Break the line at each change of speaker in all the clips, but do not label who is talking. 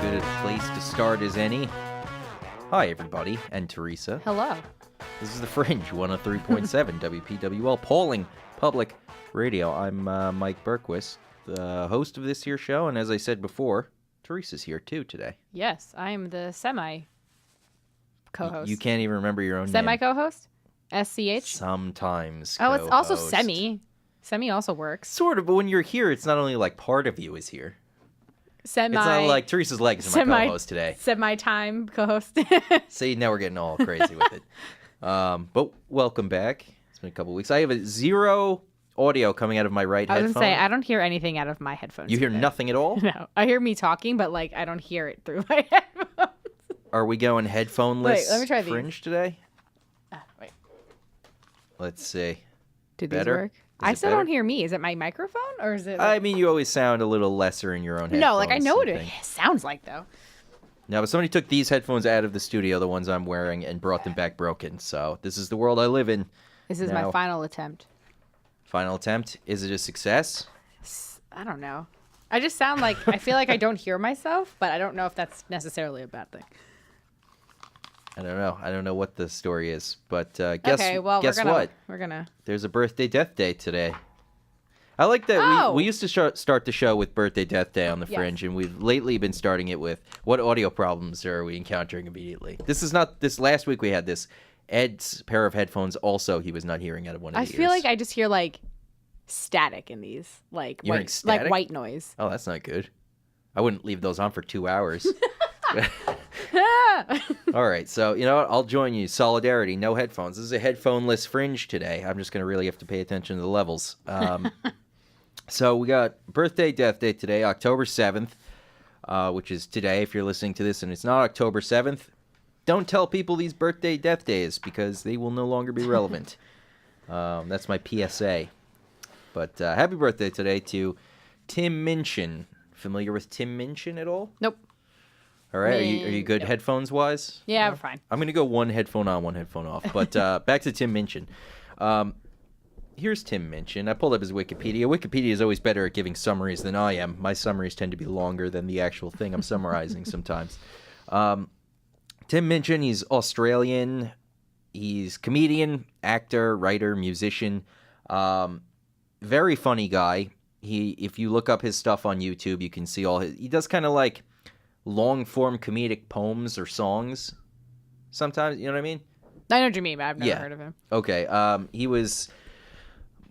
good a place to start as any. Hi, everybody, and Teresa.
Hello.
This is the Fringe, 103.7 WPWL, Polling Public Radio. I'm Mike Berquist, the host of this here show, and as I said before, Teresa's here too today.
Yes, I am the semi-co-host.
You can't even remember your own name.
Semi-co-host? SCH?
Sometimes
Oh, it's also
co-host.
semi. Semi also works.
Sort of, but when you're here, it's not only like part of you is here.
Semi.
It's not like Teresa's legs are my co-host today.
Semi-time co-host.
See, now we're getting all crazy with it. But welcome back. It's been a couple weeks. I have a zero audio coming out of my right headphone.
I was going to say, I don't hear anything out of my headphones.
You hear
today.
nothing at all?
No. I hear me talking, but like I don't hear it through my headphones.
Are we going headphoneless
Wait, let me try these.
Fringe today?
Wait.
Let's see.
Do
Better?
these work?
Is
I
it
still
better?
don't hear me. Is it my microphone or is it?
I mean, you always sound a little lesser in your own headphones.
No, like I know what
I
it
think.
sounds like though.
No, but somebody took these headphones out of the studio, the ones I'm wearing, and brought them back broken. So this is the world I live in.
This is
Now-
my final attempt.
Final attempt. Is it a success?
I don't know. I just sound like I feel like I don't hear myself, but I don't know if that's necessarily a bad thing.
I don't know. I don't know what the story is. But guess
we're gonna,
what?
We're gonna.
There's a birthday death day today. I like that
Oh.
we used to start the show with birthday death day on the
Yes.
Fringe, and we've lately been starting it with what audio problems are we encountering immediately. This is not this last week we had this. Ed's pair of headphones also he was not hearing out of one of
I
the
feel
ears.
like I just hear like static in these, like
You're hearing
white, like
static?
white noise.
Oh, that's not good. I wouldn't leave those on for 2 hours. All right, so you know what? I'll join you. Solidarity, no headphones. This is a headphoneless Fringe today. I'm just going to really have to pay attention to the levels. So we got birthday death day today, October 7th, which is today if you're listening to this and it's not October 7th. Don't tell people these birthday death days because they will no longer be relevant. That's my PSA. But happy birthday today to Tim Minchin. Familiar with Tim Minchin at all?
Nope.
All right, are you good
Nope.
headphones wise?
Yeah, I'm fine.
I'm gonna go one headphone on, one headphone off. But back to Tim Minchin. Here's Tim Minchin. I pulled up his Wikipedia. Wikipedia is always better at giving summaries than I am. My summaries tend to be longer than the actual thing I'm summarizing sometimes. Tim Minchin, he's Australian. He's comedian, actor, writer, musician. Very funny guy. If you look up his stuff on YouTube, you can see he does kind of like long-form comedic poems or songs sometimes, you know what I mean?
I know what you mean, but I've never
Yeah.
heard of him.
Okay, he was...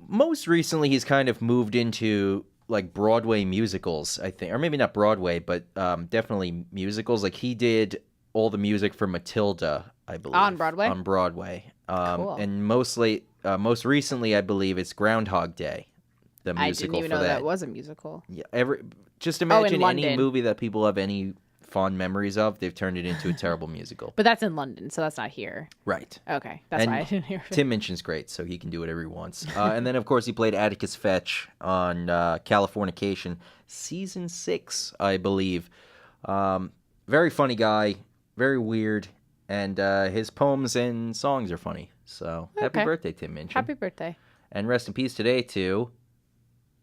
Most recently, he's kind of moved into, like, Broadway musicals, I think. Or maybe not Broadway, but definitely musicals. Like, he did all the music for Matilda, I believe.
On Broadway?
On Broadway.
Cool.
And most recently, I believe, it's Groundhog Day, the musical
I didn't even
for
know
that.
that was a musical.
Yeah, just imagine any
London.
movie that people have any fond memories of, they've turned it into a terrible musical.
But that's in London, so that's not here.
Right.
Okay, that's
And
why I didn't hear it.
Tim Minchin's great, so he can do whatever he wants. And then, of course, he played Atticus Fetch on Californication, Season 6, I believe. Very funny guy, very weird, and his poems and songs are funny. So, happy
Okay.
birthday, Tim Minchin.
Happy birthday.
And rest in peace today to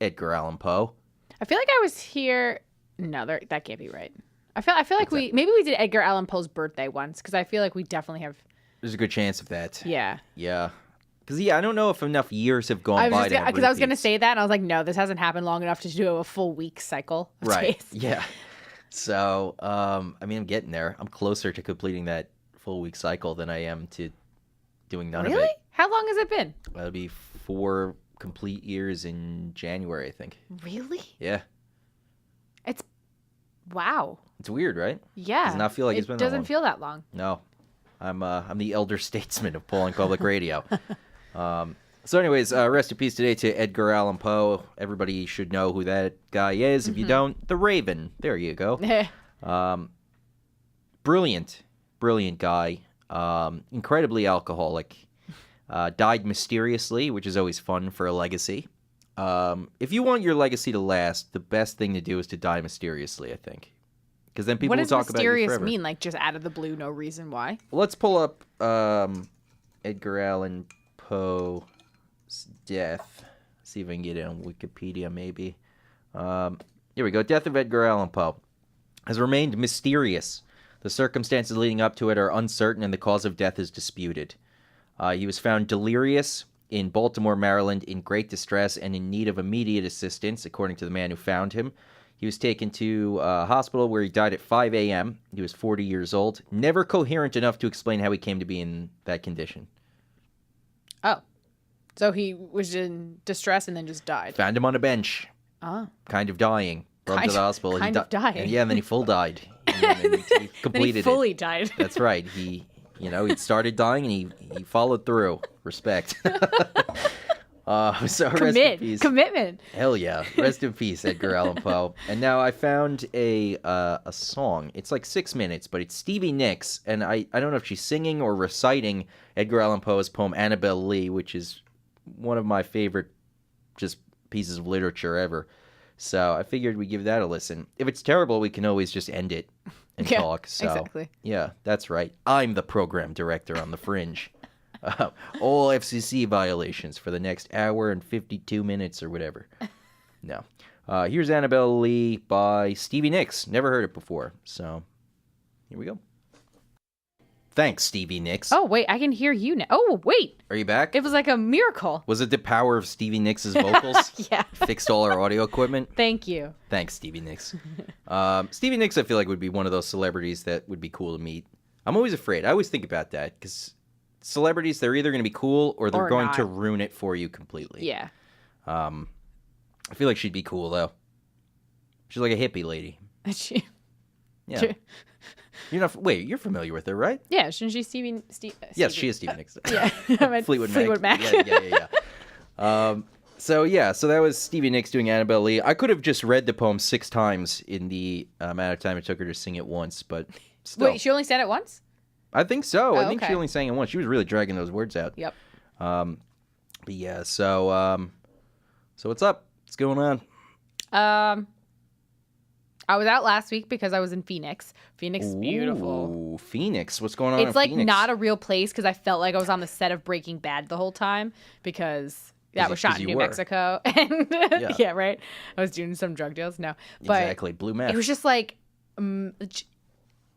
Edgar Allan Poe.
I feel like I was here. No, that can't be right. I feel like maybe we did Edgar Allan Poe's birthday once because I feel like we definitely have.
There's a good chance of that.
Yeah.
Yeah. Because, I don't know if enough years have gone by to have
Because I was going to
repeats.
say that, and I was like, no, this hasn't happened long enough to do a full week cycle. Of
Right.
days.
Yeah. So, I mean, I'm getting there. I'm closer to completing that full week cycle than I am to doing none of
Really?
it.
How long has it been?
That'll be 4 complete years in January, I think.
Really?
Yeah.
Wow.
It's weird, right?
Yeah.
Does not feel like it's been that
doesn't
long.
feel that long.
No. I'm the elder statesman of Polling Public Radio. So anyways, rest in peace today to Edgar Allan Poe. Everybody should know who that guy is. If you don't, The Raven. There you go. Brilliant guy. Incredibly alcoholic. Died mysteriously, which is always fun for a legacy. If you want your legacy to last, the best thing to do is to die mysteriously, I think. Because then people
What
will
does
talk about you
mysterious
forever.
mean? Like just out of the blue, no reason why?
Let's pull up Edgar Allan Poe's death. See if I can get it on Wikipedia, maybe. Here we go. Death of Edgar Allan Poe. has remained mysterious. The circumstances leading up to it are uncertain, and the cause of death is disputed. He was found delirious in Baltimore, Maryland, in great distress and in need of immediate assistance, according to the man who found him. He was taken to a hospital where he died at 5 a.m. He was 40 years old. Never coherent enough to explain how he came to be in that condition.
Oh. So he was in distress and then just died.
Found him on a bench.
Oh.
Kind of dying. Brought him to the hospital.
Kind of dying.
And then he full died. And then he completed
then he fully died.
That's right. He started dying and he followed through. Respect. So rest in peace.
Commitment.
Hell yeah. Rest in peace, Edgar Allan Poe. And now I found a song. It's like 6 minutes, but it's Stevie Nicks, and I don't know if she's singing or reciting Edgar Allan Poe's poem Annabel Lee, which is one of my favorite just pieces of literature ever. So I figured we'd give that a listen. If it's terrible, we can always just end it and talk. So,
exactly.
Yeah, that's right. I'm the program director on The Fringe. All FCC violations for the next hour and 52 minutes or whatever. No. Here's Annabel Lee by Stevie Nicks. Never heard it before. So here we go. Thanks, Stevie Nicks.
Oh, wait. I can hear you now. Oh, wait.
Are you back?
It was like a miracle.
Was it the power of Stevie Nicks' vocals?
Yeah.
Fixed all our audio equipment?
Thank you.
Thanks, Stevie Nicks. Stevie Nicks, I feel like, would be one of those celebrities that would be cool to meet. I'm always afraid. I always think about that because celebrities, they're either going to be cool or they're going to ruin it for you completely.
Yeah.
I feel like she'd be cool, though. She's like a hippie lady. Yeah. You're familiar with her, right?
Yeah, shouldn't she Stevie?
Yes, she is Stevie Nicks.
Yeah. Fleetwood Mac.
Yeah. So that was Stevie Nicks doing Annabel Lee. I could have just read the poem 6 times in the amount of time it took her to sing it once, but still.
Wait, she only said it once?
I think so.
Oh,
I think she only sang it once. She was really dragging those words out.
Yep.
But yeah, so what's up? What's going on?
I was out last week because I was in Phoenix. Phoenix is beautiful.
Ooh, Phoenix. What's going on in
It's like
Phoenix?
not a real place because I felt like I was on the set of Breaking Bad the whole time because that was shot in New Mexico. And yeah, right? I was doing some drug deals. No. But
exactly. Blue meth.
it was just like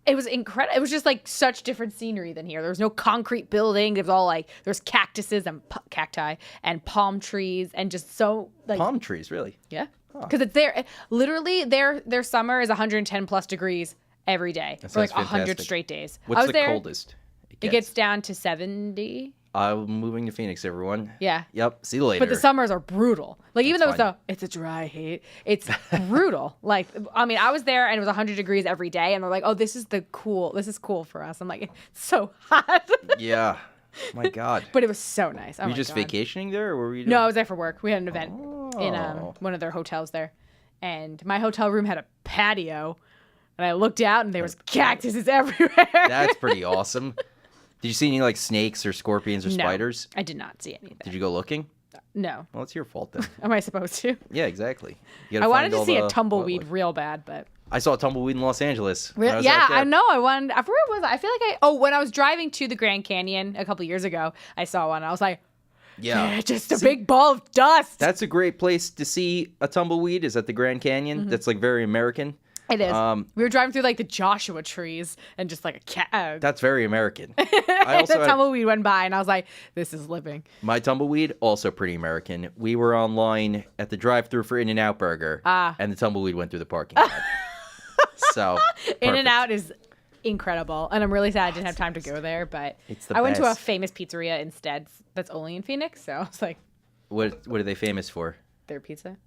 it was incredible. It was just like such different scenery than here. There was no concrete building. It was all like there's cactuses and cacti and palm trees and just so like
palm trees, really?
Yeah. Because it's there. Literally, their summer is 110 plus degrees every day for like 100 straight days.
What's the coldest?
It gets down to 70.
I'm moving to Phoenix, everyone.
Yeah.
Yep. See you later.
But the summers are brutal. Like even though it's a dry heat, it's brutal. Like I mean, I was there and it was 100 degrees every day, and they're like, "Oh, this is cool for us." I'm like, "It's so hot."
Yeah. My God.
But it was so nice. Oh,
were you just vacationing there, or were you?
No, I was there for work. We had an event in one of their hotels there, and my hotel room had a patio, and I looked out and there was cactuses everywhere.
That's pretty awesome. Did you see any like snakes or scorpions or spiders?
I did not see anything.
Did you go looking?
No.
Well, it's your fault then.
Am I supposed to?
Yeah, exactly.
I wanted to see a tumbleweed real bad, but
I saw a tumbleweed in Los Angeles.
Yeah, I know. I wanted. Where was I? I feel like when I was driving to the Grand Canyon a couple years ago, I saw one. I was like, yeah, just a big ball of dust.
That's a great place to see a tumbleweed. Is at the Grand Canyon. That's like very American.
It is. We were driving through like the Joshua trees and just like a cat.
That's very American. I also
the tumbleweed went by and I was like, this is living.
My tumbleweed, also pretty American. We were online at the drive-thru for In-N-Out Burger, and the tumbleweed went through the parking lot. So
In-N-Out is incredible, and I'm really sad I didn't have time to go there. But I went to a famous pizzeria instead that's only in Phoenix. So I was like,
what are they famous for?
Their pizza.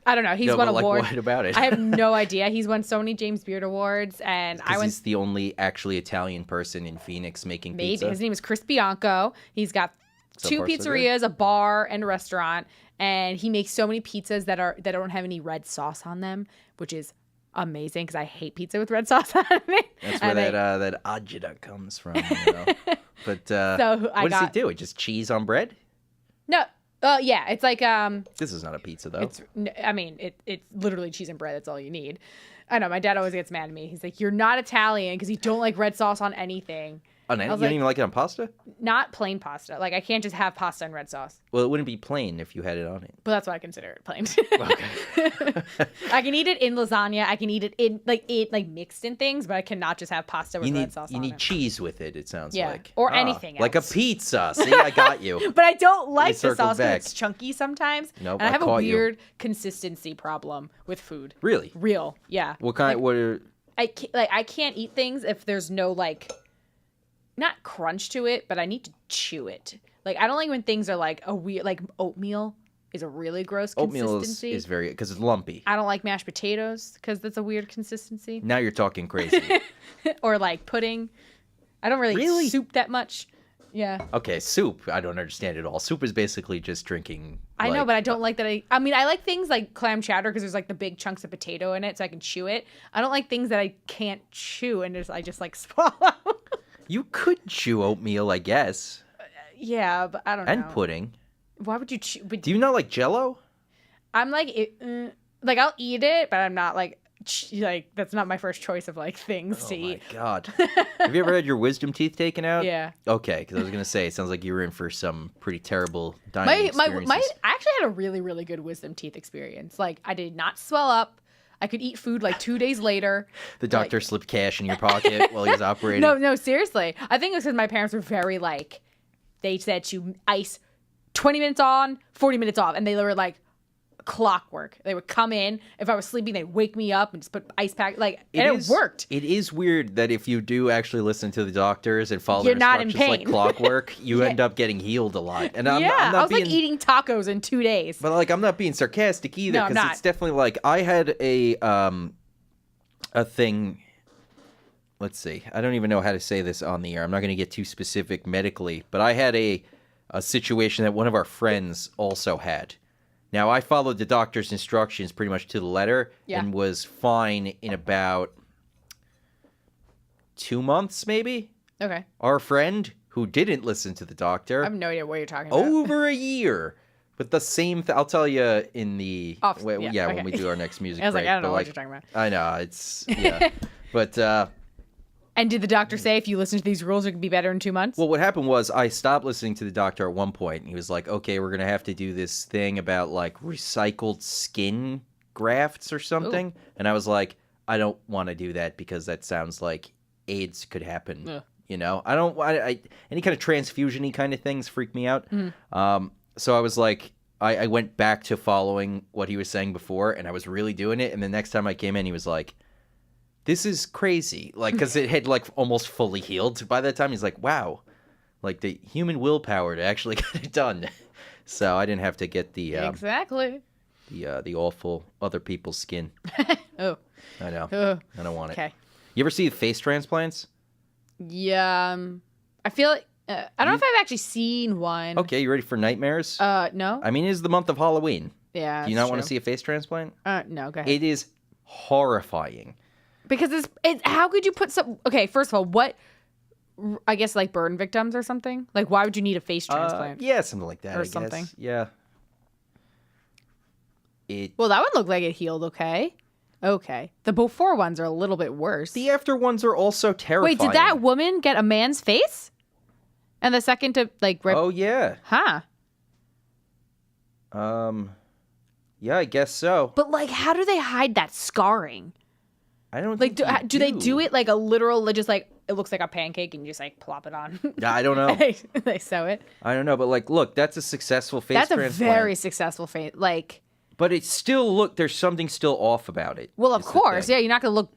I don't know. He's won awards.
What about it?
I have no idea. He's won so many James Beard awards, and
he's the only actually Italian person in Phoenix making pizza.
Maybe his name is Chris Bianco. He's got 2 pizzerias, a bar, and a restaurant, and he makes so many pizzas that don't have any red sauce on them, which is amazing because I hate pizza with red sauce on it.
That's where that agita comes from. You know? But what does he do? It just cheese on bread?
No. Yeah, it's like
this is not a pizza though.
It's literally cheese and bread. That's all you need. I know my dad always gets mad at me. He's like, "You're not Italian because you don't like red sauce on anything."
On any,
I
you
was
don't
like,
even like it on pasta?
not plain pasta. Like I can't just have pasta and red sauce.
Well, it wouldn't be plain if you had it on it.
But that's why I consider it plain.
Okay.
I can eat it in lasagna. I can eat it in like mixed in things, but I cannot just have pasta with red sauce
You
on
need
it.
cheese with it, it sounds
Yeah,
like.
or anything
Like a
else.
pizza. See, I got you.
But I don't like the
circled
sauce because
back.
it's chunky sometimes.
Nope,
and I
I
have a
caught you.
weird consistency problem with food.
Really?
Real, yeah.
What kind?
Like,
What are?
I can't eat things if there's no like, not crunch to it, but I need to chew it. Like I don't like when things are like a weird, like oatmeal is a really gross
Oatmeal
consistency.
is very because it's lumpy.
I don't like mashed potatoes because that's a weird consistency.
Now you're talking crazy.
Or like pudding. I don't really eat soup that much. Yeah.
Okay, soup. I don't understand at all. Soup is basically just drinking.
I know, but I don't like that. I mean, I like things like clam chowder because there's like the big chunks of potato in it, so I can chew it. I don't like things that I can't chew and I just like swallow.
You could chew oatmeal, I guess,
Yeah, but I don't know.
and pudding.
Why would you chew? But
Do you not like Jello?
I'm like, like I'll eat it, but I'm not like that's not my first choice of like things to
Oh my
eat.
god! Have you ever had your wisdom teeth taken out?
Yeah.
Okay, because I was gonna say it sounds like you were in for some pretty terrible dining experiences.
I actually had a really, really good wisdom teeth experience. Like I did not swell up. I could eat food like 2 days later.
The doctor slipped cash in your pocket while he was operating.
No, seriously. I think it was because my parents were very like, they said to ice 20 minutes on, 40 minutes off. And they were like clockwork. They would come in. If I was sleeping, they'd wake me up and just put ice pack. Like, it worked.
It is weird that if you do actually listen to the doctors and follow
You're
their
not in
instructions like
pain.
clockwork, you end up getting healed a lot. And I'm
I
not
was
being,
like eating tacos in 2 days.
but like I'm not being sarcastic either
No, I'm
because
not.
it's definitely like I had a thing. Let's see. I don't even know how to say this on the air. I'm not going to get too specific medically, but I had a situation that one of our friends also had. Now, I followed the doctor's instructions pretty much to the letter and was fine in about 2 months, maybe.
Okay.
Our friend, who didn't listen to the doctor,
I have no idea what you're talking about.
over a year. But the same thing, I'll tell you in the, when
okay.
we do our next music
I was
break.
like, I don't know
but,
what you're talking about.
I know, it's, yeah. But,
And did the doctor say if you listen to these rules, you can be better in 2 months?
well, what happened was I stopped listening to the doctor at one point. And he was like, okay, we're going to have to do this thing about like recycled skin grafts or something. Ooh. And I was like, I don't want to do that because that sounds like AIDS could happen.
Ugh.
You know, any kind of transfusion-y kind of things freak me out.
Mm-hmm.
So I was like, I went back to following what he was saying before, and I was really doing it. And the next time I came in, he was like, this is crazy. Like, because it had, like, almost fully healed by that time. He's like, wow. Like, the human willpower to actually get it done. So I didn't have to get the...
exactly.
The awful other people's skin.
Oh.
I know.
Oh.
I don't want it.
Okay.
You ever see face transplants?
Yeah. I feel like... I don't know if I've actually seen one.
Okay, you ready for nightmares?
No.
I mean, it is the month of Halloween.
Yeah.
Do you not want to see a face transplant?
No, go ahead.
It is horrifying.
Because it's how could you put some... Okay, first of all, what... I guess like burn victims or something? Like, why would you need a face transplant?
Yeah, something like that,
Or
I guess.
something.
Yeah.
Well, that would look like it healed okay. Okay. The before ones are a little bit worse.
The after ones are also terrifying.
Wait, did that woman get a man's face? And the second to, like...
Oh, yeah.
Huh.
Yeah, I guess so.
But, like, how do they hide that scarring?
I don't
like,
think
do they do it like a literal, just like, it looks like a pancake and you just, like, plop it on?
Yeah, I don't know.
They sew it.
I don't know, but, like, look, that's a successful face transplant.
That's a very successful face. Like...
But it's still, there's something still off about it.
Well, of course. Yeah, you're not going to look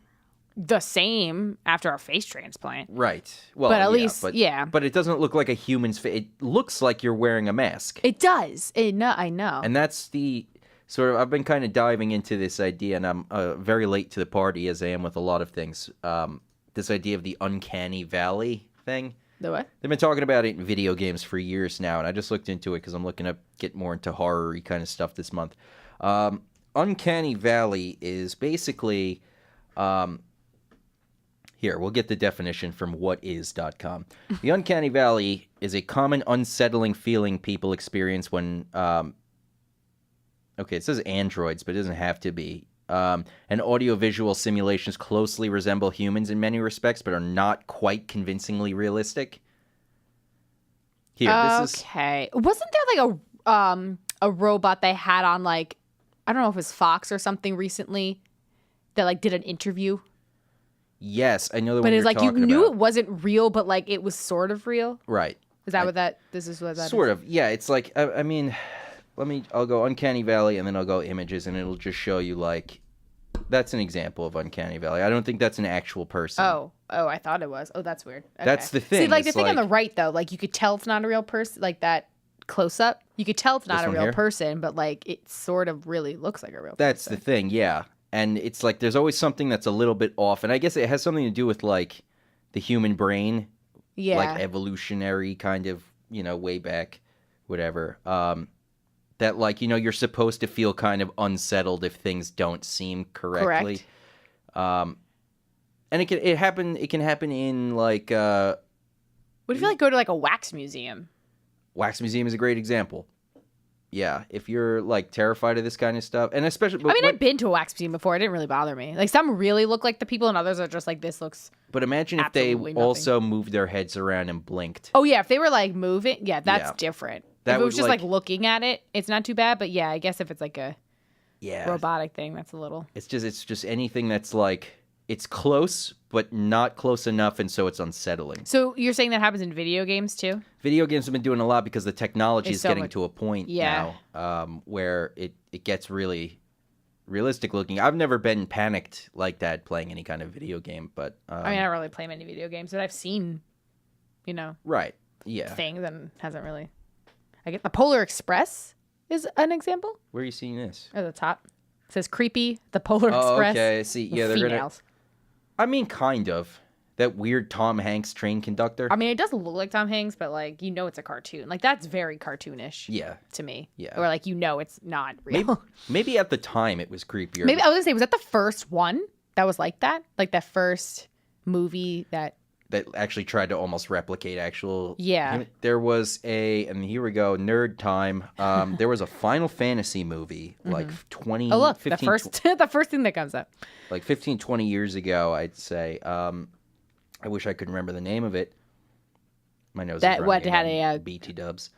the same after a face transplant.
Right. Well,
but at least, yeah.
But it doesn't look like a human's face. It looks like you're wearing a mask.
It does. I know.
And that's the sort of, I've been kind of diving into this idea, and I'm very late to the party, as I am with a lot of things. This idea of the uncanny valley thing.
The what?
They've been talking about it in video games for years now, and I just looked into it because I'm looking to get more into horror-y kind of stuff this month. Uncanny Valley is basically, here, we'll get the definition from whatis.com. The Uncanny Valley is a common unsettling feeling people experience when, okay, it says androids, but it doesn't have to be. And audiovisual simulations closely resemble humans in many respects, but are not quite convincingly realistic. Here, this is...
Okay. Wasn't there like a robot they had on like, I don't know if it was Fox or something recently that like did an interview?
Yes, I know the one
But
you're
it's like
talking
you knew
about.
it wasn't real, but like it was sort of real.
Right.
Is that what that? This is what that
Sort
is?
of. Yeah, it's like, I mean, I'll go Uncanny Valley and then I'll go images and it'll just show you like, that's an example of Uncanny Valley. I don't think that's an actual person.
Oh, I thought it was. Oh, that's weird. Okay.
That's the thing.
See, like the
It's
thing on
like-
the right though, like you could tell it's not a real person. Like that close up, you could tell it's not
This
a
one
real
here?
person, but like it sort of really looks like a real
That's
person.
the thing, yeah. And it's like there's always something that's a little bit off. And I guess it has something to do with like the human brain.
Yeah.
Like evolutionary kind of, way back, whatever. That like, you're supposed to feel kind of unsettled if things don't seem correctly.
Correct.
And it can happen in like
What if you like go to like a wax museum?
Wax Museum is a great example. Yeah, if you're like terrified of this kind of stuff, and especially,
I mean, I've been to a wax museum before. It didn't really bother me. Like some really look like the people, and others are just like this looks.
but imagine if they
absolutely nothing.
also moved their heads around and blinked.
Oh yeah, if they were like moving, yeah, that's
Yeah.
different.
That
if it was
would,
just
like-
like looking at it, it's not too bad. But yeah, I guess if it's like a
Yeah,
robotic thing, that's a little.
it's just anything that's like it's close but not close enough, and so it's unsettling.
So you're saying that happens in video games too?
Video games have been doing a lot because the technology
It's
is
so
getting
much-
to a point
Yeah.
now where it gets really realistic looking. I've never been panicked like that playing any kind of video game, but
I mean, I don't really play many video games, but I've seen,
right, yeah.
things and hasn't really. I get the Polar Express is an example.
Where are you seeing this?
At the top, it says creepy. The Polar
Oh,
Express.
okay. See, yeah, they're gonna.
females.
I mean, kind of. That weird Tom Hanks train conductor.
I mean, it doesn't look like Tom Hanks, but like it's a cartoon. Like that's very cartoonish.
Yeah.
To me.
Yeah.
Or like it's not real.
Maybe at the time it was creepier.
Maybe I was gonna say, was that the first one that was like that? Like that first movie that.
that actually tried to almost replicate actual.
Yeah.
There was and here we go, nerd time. There was a Final Fantasy movie like 20.
Oh look,
15,
the first the first thing that comes up.
like 15, 20 years ago, I'd say. I wish I could remember the name of it. My nose
That
is
what
running
had
again,
a
BT dubs.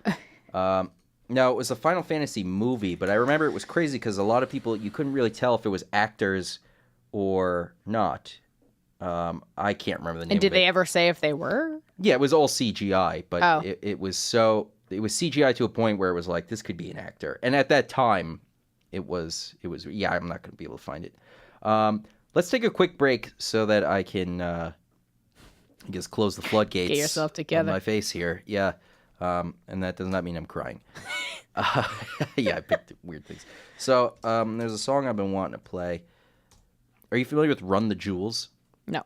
No, it was a Final Fantasy movie, but I remember it was crazy because a lot of people, you couldn't really tell if it was actors or not. I can't remember the name
And did
of it.
they ever say if they were?
Yeah, it was all CGI, but
Oh.
it was CGI to a point where it was like, this could be an actor. And at that time, it was yeah, I'm not going to be able to find it. Let's take a quick break so that I can, I guess, close the floodgates.
Get yourself together.
On my face here. Yeah. And that does not mean I'm crying. Yeah, I picked weird things. So, there's a song I've been wanting to play. Are you familiar with Run the Jewels?
No.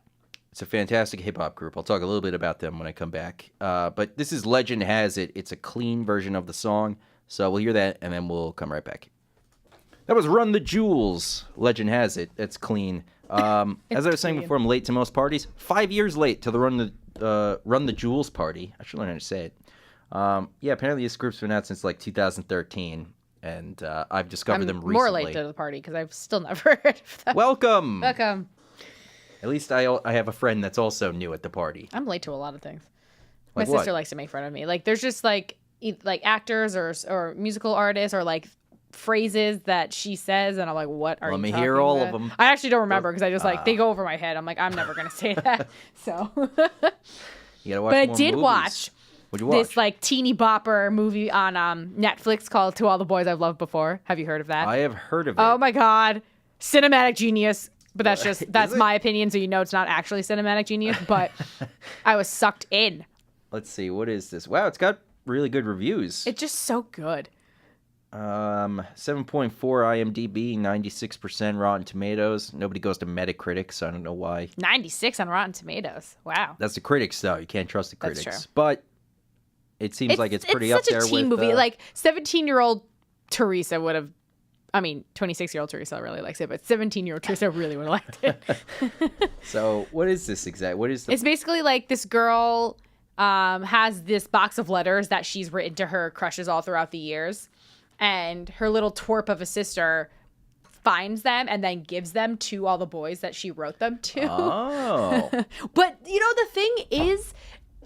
It's a fantastic hip-hop group. I'll talk a little bit about them when I come back. But this is Legend Has It. It's a clean version of the song. So we'll hear that, and then we'll come right back. That was Run the Jewels. Legend Has It. It's clean. As I was saying
clean.
before, I'm late to most parties. 5 years late to the Run the Jewels party. I should learn how to say it. Yeah, apparently this group's been out since like 2013, and I've discovered them recently.
More late to the party because I've still never heard of them.
Welcome!
Welcome.
At least I have a friend that's also new at the party.
I'm late to a lot of things. My
Like what?
sister likes to make fun of me. Like there's just like actors or musical artists or like phrases that she says, and I'm like, what are
Let
you
me
talking
hear all
about?
of 'em.
I actually don't remember because I just like they go over my head. I'm like, I'm never gonna say that. So,
You gotta watch
but I
more
did
movies.
watch
What'd you watch?
this like teeny bopper movie on Netflix called "To All the Boys I've Loved Before." Have you heard of that?
I have heard of it.
Oh my god, cinematic genius. But that's
Is
that's
it?
my opinion, so you know it's not actually cinematic genius. But I was sucked in.
Let's see, what is this? Wow, it's got really good reviews.
It's just so good.
7.4 IMDb, 96% Rotten Tomatoes. Nobody goes to Metacritic, so I don't know why.
96 on Rotten Tomatoes. Wow.
That's the critics, though. You can't trust the
That's
critics.
true.
But it seems like it's pretty up
such
there
a teen
with
movie.
uh,
Like 17-year-old Teresa would have. I mean, 26-year-old Teresa really likes it, but 17-year-old Teresa really would have liked it.
So, what is this exactly? What is the
It's basically like this girl has this box of letters that she's written to her crushes all throughout the years, and her little twerp of a sister finds them and then gives them to all the boys that she wrote them to.
Oh.
But, the thing is,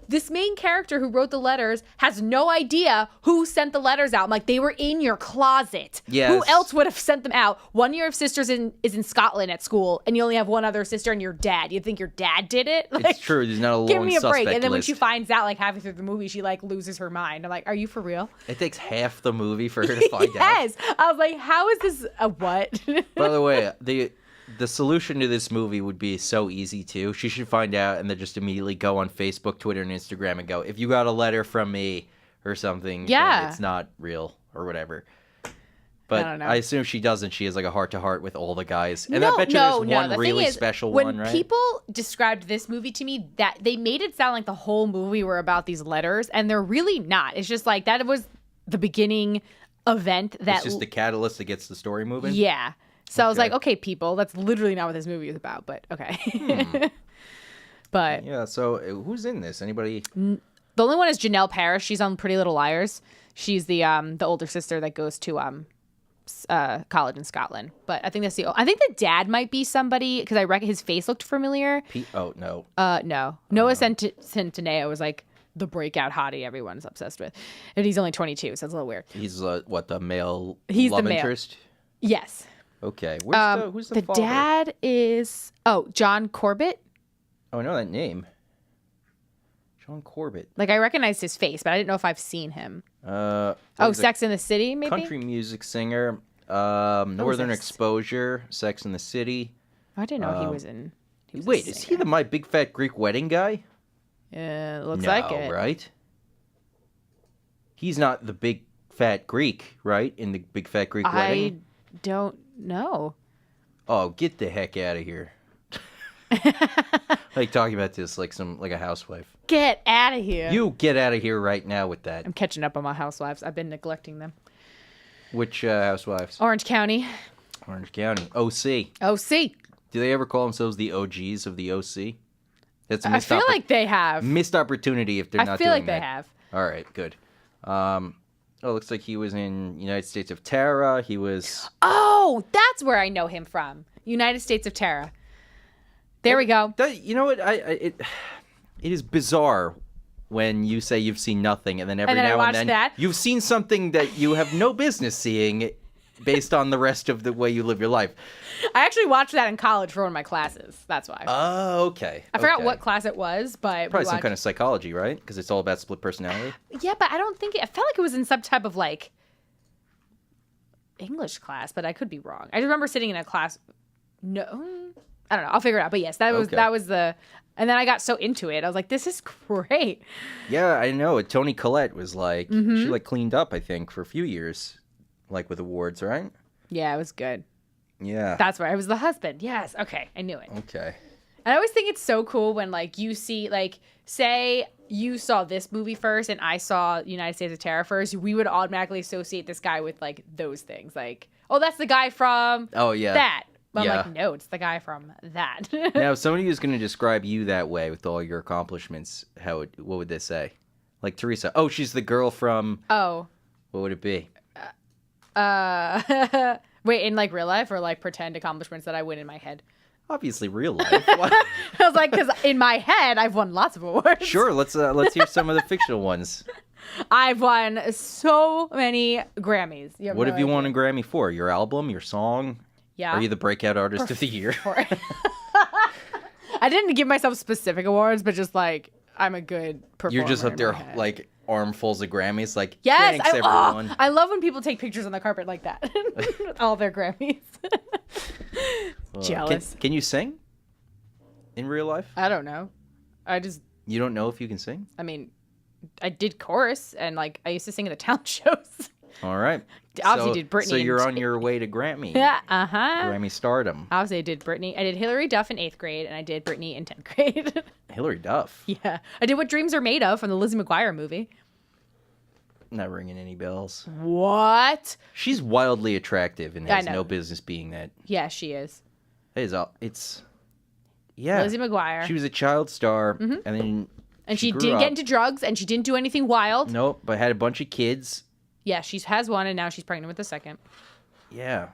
this main character who wrote the letters has no idea who sent the letters out. I'm like, they were in your closet.
Yes.
Who else would have sent them out? One of your sisters is in Scotland at school, and you only have one other sister and your dad. You think your dad did it?
It's true. There's not a lone
give me a break.
suspect
And then when
list.
she finds out, halfway through the movie, she, loses her mind. I'm like, are you for real?
It takes half the movie for her to find out.
Yes. I was like, how is this a what?
By the way, the solution to this movie would be so easy too. She should find out and then just immediately go on Facebook, Twitter, and Instagram and go, if you got a letter from me or something, then it's not real or whatever. But
I don't know.
I assume she doesn't. She has a heart-to-heart with all the guys. And I bet you there's one really special one, right?
When people described this movie to me, that they made it sound like the whole movie were about these letters, and they're really not. It's just that was the beginning event that...
It's just the catalyst that gets the story moving?
Yeah. So I was like, okay, people, that's literally not what this movie is about, but okay. But...
Yeah, so who's in this? Anybody?
The only one is Janelle Parrish. She's on Pretty Little Liars. She's the older sister that goes to college in Scotland. But I think that's I think the dad might be somebody, because I reckon his face looked familiar.
Oh, no.
No. Noah Centineo was the breakout hottie everyone's obsessed with. And he's only 22, so it's a little weird.
He's the male
He's
love
the male.
interest?
Yes.
Okay. Who's the
the
father?
dad is John Corbett.
Oh, I know that name. John Corbett.
I recognized his face, but I didn't know if I've seen him.
He's
Sex in the City, maybe?
country music singer. Northern Exposure, Sex in the City.
I didn't know he was in...
Wait, is he the My Big Fat Greek Wedding guy?
Looks like it.
Right? He's not the big fat Greek, right? In the Big Fat Greek Wedding?
I don't know.
Oh, get the heck out of here. Talking about this like a housewife.
Get out of here.
You get out of here right now with that.
I'm catching up on my housewives. I've been neglecting them.
Which housewives?
Orange County.
Orange County. OC.
OC.
Do they ever call themselves the OGs of the OC? That's a
I feel like they have.
missed opportunity if they're not doing that.
I feel like they have.
All right, good. Looks like he was in United States of Terra. He was...
Oh, that's where I know him from. United States of Terra. There we go.
You know what? It is bizarre when you say you've seen nothing, and then every now and then you've seen something that you have no business seeing based on the rest of the way you live your life.
I actually watched that in college for one of my classes. That's why.
Oh, okay.
I forgot what class it was, but...
Probably some kind of psychology, right? Because it's all about split personality.
Yeah, but I don't think... I felt like it was in some type of, English class, but I could be wrong. I just remember sitting in a class... No... I don't know. I'll figure it out. But yes, that was the... And then I got so into it. I was like, this is great.
Yeah, I know. Toni Collette was she cleaned up, I think, for a few years, with awards, right?
Yeah, it was good.
Yeah.
That's where I was the husband. Yes. Okay. I knew it.
Okay.
And I always think it's so cool when you see, say you saw this movie first and I saw United States of Terror first, we would automatically associate this guy with those things. Oh, that's the guy from that. But I'm like, no, it's the guy from that.
Now, if somebody was going to describe you that way with all your accomplishments, what would they say? Like Teresa. Oh, she's the girl from...
Oh.
What would it be?
Wait, in real life or pretend accomplishments that I win in my head?
Obviously real life.
I was like, because in my head, I've won lots of awards.
Sure, let's hear some of the fictional ones.
I've won so many Grammys.
What have you won a Grammy for? Your album? Your song?
Yeah.
Are you the breakout artist of the year?
I didn't give myself specific awards, but just I'm a good performer.
You're just up there armfuls of Grammys,
yes,
thanks everyone.
I love when people take pictures on the carpet like that. All their Grammys. Jealous.
Can you sing in real life?
I don't know.
You don't know if you can sing?
I mean, I did chorus and I used to sing at the talent shows.
All right.
Obviously did Britney.
So you're on your way to Grammy.
Yeah,
Grammy stardom.
Obviously I did Britney. I did Hillary Duff in 8th grade and I did Britney in 10th grade.
Hillary Duff?
Yeah. I did What Dreams Are Made Of from the Lizzie McGuire movie.
Not ringing any bells.
What?
She's wildly attractive and has no business being that.
Yeah, she is.
Yeah.
Lizzie McGuire.
She was a child star, and then
she didn't get into drugs, and she didn't do anything wild.
Nope, but had a bunch of kids.
Yeah, she has one, and now she's pregnant with the second.
Yeah.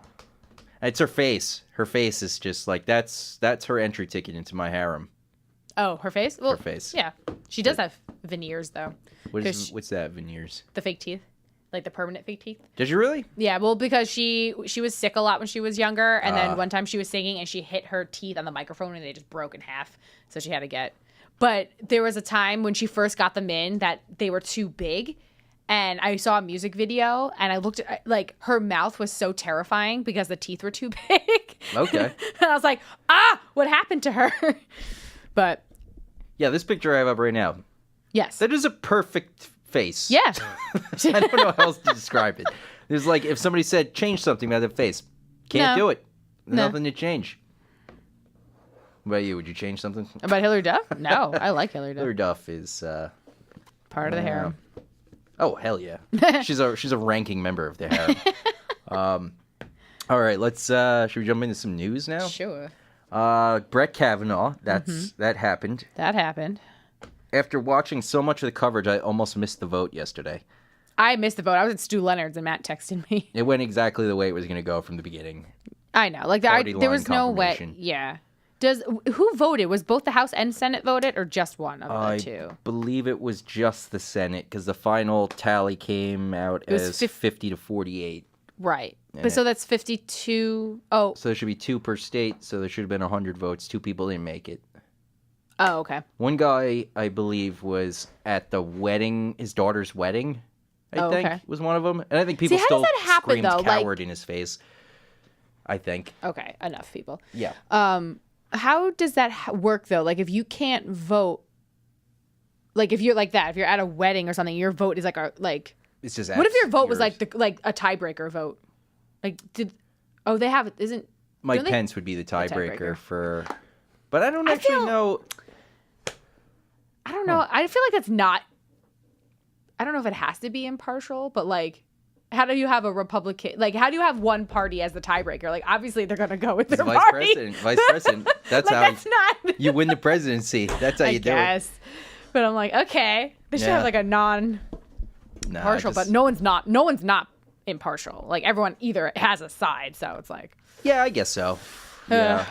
It's her face. Her face is just like that's her entry ticket into my harem.
Oh, her face? Well,
Her face.
Yeah. She does have veneers, though.
What's that, veneers?
The fake teeth. Like the permanent fake teeth.
Did you really?
Yeah, well, because she was sick a lot when she was younger, and then one time she was singing and she hit her teeth on the microphone and they just broke in half, so she had to get. But there was a time when she first got them in that they were too big, and I saw a music video and I looked at like her mouth was so terrifying because the teeth were too big.
Okay.
And I was like, what happened to her? But
yeah, this picture I have up right now.
yes,
That is a perfect face.
yeah.
I don't know how else to describe it. There's like if somebody said change something about the face, can't
No.
do it. There's
No.
nothing to change. What about you? Would you change something?
About Hillary Duff? No, I like Hillary Duff.
Hillary Duff is
Part of the harem.
oh hell yeah. she's a ranking member of the harem. All right, let's should we jump into some news now?
Sure.
Brett Kavanaugh, that happened.
That happened.
After watching so much of the coverage, I almost missed the vote yesterday.
I missed the vote. I was at Stu Leonard's and Matt texted me.
It went exactly the way it was going to go from the beginning.
I know. Like
Party
there was
line
no way.
confirmation.
Yeah. Who voted? Was both the House and Senate voted or just one of
I
the two?
believe it was just the Senate because the final tally came out
was
as 50 to 48.
Right. But so that's 52. Oh.
So there should be 2 per state, so there should have been 100 votes. 2 people didn't make it.
Oh, okay.
One guy, I believe, was at the wedding, his daughter's wedding, I think,
okay.
was one of them. And I think people
See, how
still
does that happen,
screamed
though?
coward in his face, I think.
Okay. Enough people.
Yeah.
How does that work though? Like if you can't vote, like if you're like that, if you're at a wedding or something, your vote is like
It's just
what if your vote was
yours.
like a tiebreaker vote? Like they have isn't
Mike
don't they-
Pence would be the tiebreaker
tiebreaker.
for... But I don't actually know...
I don't know. I feel like it's not. I don't know if it has to be impartial, but like, how do you have a Republican? Like, how do you have one party as the tiebreaker? Like, obviously they're gonna go with their
Vice
party.
president. Vice president. That's
Like,
how
that's not.
you win the presidency. That's how
I
you do it.
guess. But I'm like, okay, they should
Yeah.
have like a non-partial,
Nah,
but no one's not impartial. Like everyone either has a side, so it's like.
Yeah, I guess so. Yeah.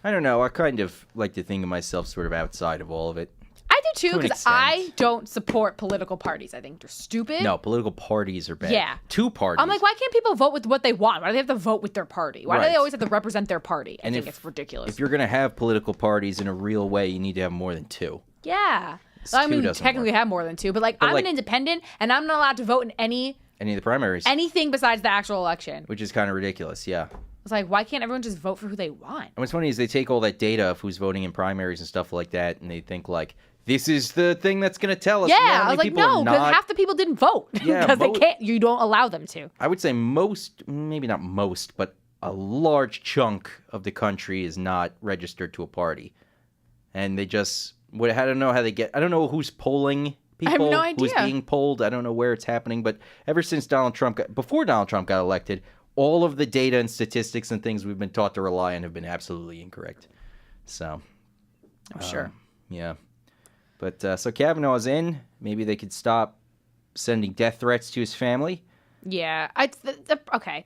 I don't know. I kind of like to think of myself sort of outside of all of it.
I do too,
To an
because
extent.
I don't support political parties. I think they're stupid.
No, political parties are bad.
Yeah.
2 parties.
I'm like, why can't people vote with what they want? Why do they have to vote with their party? Why do
Right.
they always have to represent their party? I
And
think
if-
it's ridiculous.
If you're going to have political parties in a real way, you need to have more than 2.
Yeah. I
two
mean,
doesn't
technically
work.
have more than 2, but like I'm
like-
an independent and I'm not allowed to vote in
Any of the primaries,
anything besides the actual election.
which is kind of ridiculous, yeah.
It's like, why can't everyone just vote for who they want?
And what's funny is they take all that data of who's voting in primaries and stuff like that, and they think like, this is the thing that's going to tell us
Yeah,
how
I
many
was like,
people are
no, because
not...
half the people didn't vote
Yeah,
because they
vote-
can't. You don't allow them to.
I would say most, maybe not most, but a large chunk of the country is not registered to a party. And they just, I don't know how they get, I don't know who's polling people,
no
who's
idea.
being polled. I don't know where it's happening, but ever since before Donald Trump got elected, all of the data and statistics and things we've been taught to rely on have been absolutely incorrect. So,
I'm sure.
yeah. But so Kavanaugh's in. Maybe they could stop sending death threats to his family.
Yeah. Okay.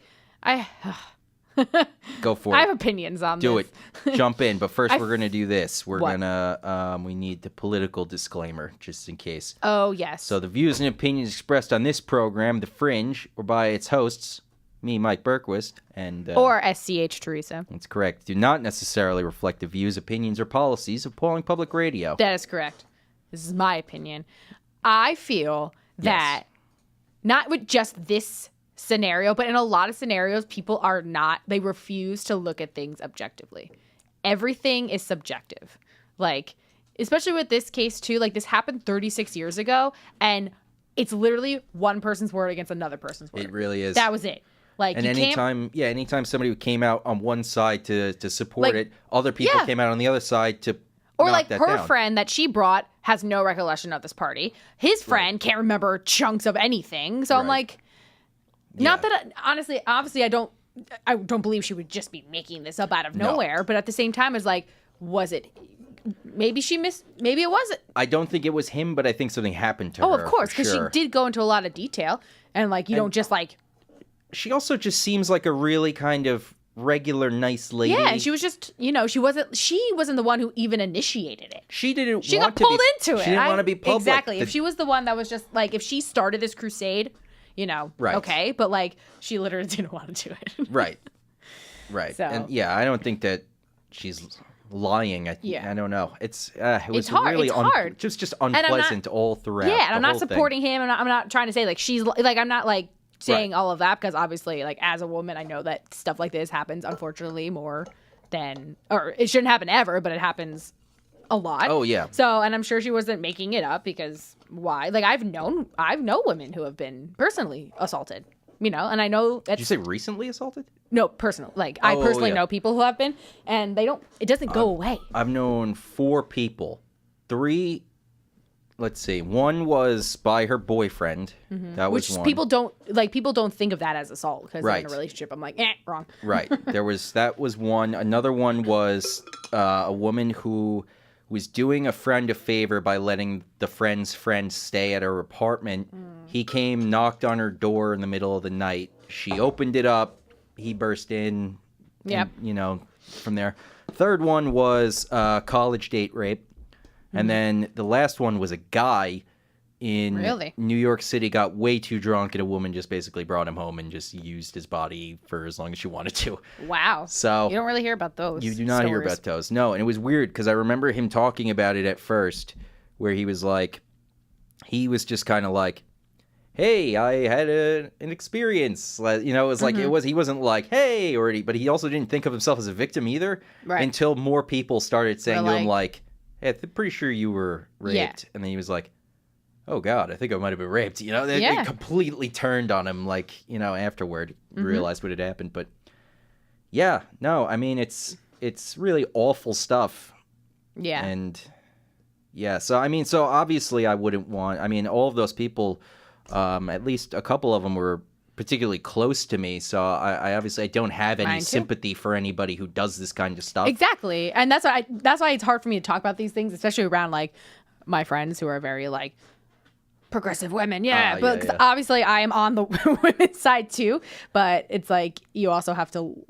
Go for
I
it.
have opinions on
Do
this.
it. Jump in. But first, we're going to do this. We're
What?
going to, we need the political disclaimer, just in case.
Oh, yes.
So the views and opinions expressed on this program, The Fringe, or by its hosts, me, Mike Berquist, and...
or SCH Teresa.
That's correct. Do not necessarily reflect the views, opinions, or policies of Pauling Public Radio.
That is correct. This is my opinion. I feel that not with just this scenario, but in a lot of scenarios, people are not, they refuse to look at things objectively. Everything is subjective. Like, especially with this case too, like this happened 36 years ago and it's literally one person's word against another person's word.
It really is.
That was it. Like,
And
you can't,
anytime somebody came out on one side to support
Like,
it, other people
yeah.
came out on the other side to
or
knock
like
that
her
down.
friend that she brought has no recollection of this party. His friend can't remember chunks of anything. So I'm
Right.
like, not that honestly, obviously, I don't believe she would just be making this up out of
No.
nowhere. But at the same time, it's like, was it? Maybe she missed. Maybe it wasn't.
I don't think it was him, but I think something happened to her.
Oh, of course,
for
because
sure.
she did go into a lot of detail, and like you don't just like
she also just seems like a really kind of regular, nice lady.
Yeah, and she was just, she wasn't the one who even initiated it.
She didn't
She
want
got pulled into it.
She didn't want to be public.
Exactly. If she was the one that was just, like, if she started this crusade,
right.
okay. But, like, she literally didn't want to do it.
Right. So. And, yeah, I don't think that she's lying. I don't know. It was
hard.
really
it's hard.
just unpleasant all throughout.
Yeah, and I'm not supporting
thing.
him. And I'm not trying to say, like, she's, like, I'm not, like, saying all of that because obviously, like, as a woman, I know that stuff like this happens, unfortunately, more than, or it shouldn't happen ever, but it happens a lot.
Oh yeah.
So, and I'm sure she wasn't making it up because why? Like, I've known women who have been personally assaulted, and I know that's.
Did you say recently assaulted?
No, personal. Like, I personally know people who have been, and it doesn't go away.
I've known 4 people. 3. Let's see. 1 was by her boyfriend. Mm-hmm. That was one.
People don't think of that as assault because they're in a relationship. I'm like, wrong.
Right. That was one. Another one was a woman who was doing a friend a favor by letting the friend's friend stay at her apartment. He came, knocked on her door in the middle of the night. She opened it up. He burst in.
Yep.
And, from there. Third one was college date rape. And then the last one was a guy in New York City got way too drunk, and a woman just basically brought him home and just used his body for as long as she wanted to.
Wow.
So
you don't really hear about those.
You do not hear about those. No, and it was weird because I remember him talking about it at first, where he was just kind of like, hey, I had an experience. It was like, he wasn't like, hey, but he also didn't think of himself as a victim either until more people started saying to him like, hey, I'm pretty sure you were raped. Yeah. And then he was like, oh, God, I think I might have been raped. They completely turned on him, afterward, realized what had happened. But, yeah, no, I mean, it's really awful stuff.
Yeah.
And, yeah, so obviously I wouldn't want, all of those people, at least a couple of them were particularly close to me, so I obviously don't have any sympathy for anybody who does this kind of stuff.
Exactly, and that's why it's hard for me to talk about these things, especially around like my friends who are very like progressive women. But obviously I am on the women's side too. But it's like you also have to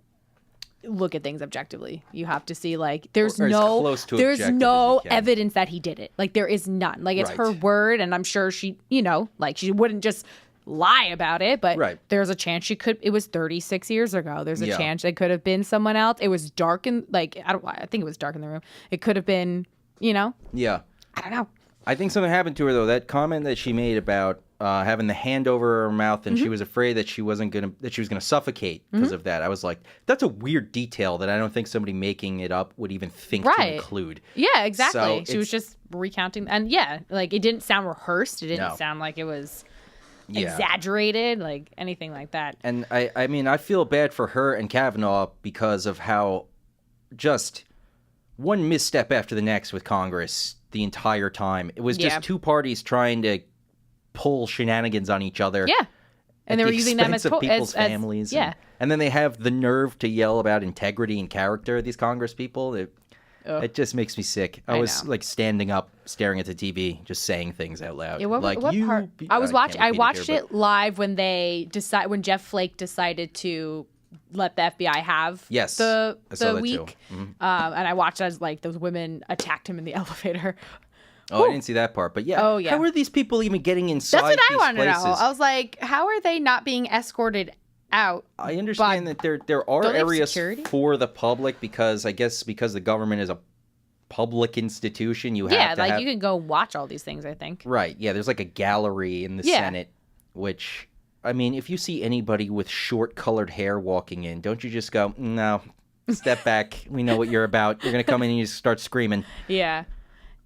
look at things objectively. You have to see like there's no evidence that he did it. Like there is none. Like it's her word, and I'm sure she she wouldn't just lie about it, but there's a chance it was 36 years ago. There's a chance it could have been someone else. It was dark and I think it was dark in the room. It could have been, Yeah. I don't know.
I think something happened to her though. That comment that she made about having the hand over her mouth and she was afraid that she was gonna suffocate because of that. I was like, that's a weird detail that I don't think somebody making it up would even think to include.
Yeah, exactly. So she was just recounting, and like it didn't sound rehearsed. It didn't sound like it was exaggerated, like anything like that. And
I feel bad for her and Kavanaugh because of how just one misstep after the next with Congress the entire time. It was just two parties trying to pull shenanigans on each other.
Yeah. And they were using them as
people's families. And then they have the nerve to yell about integrity and character, these Congress people. It just makes me sick. I was like standing up, staring at the TV, just saying things out loud.
Yeah, what part? I watched it live when when Jeff Flake decided to let the FBI have the week. Mm-hmm. And I watched as like those women attacked him in the elevator.
Oh, I didn't see that part, but how are these people even getting inside?
That's what I wanted to know. I was like, how are they not being escorted out?
I understand that there are areas for the public because the government is a public institution. You
can go watch all these things. I think.
Right. Yeah. There's like a gallery in the Senate, which if you see anybody with short colored hair walking in, don't you just go, no, step back. We know what you're about. You're gonna come in and you start screaming.
Yeah.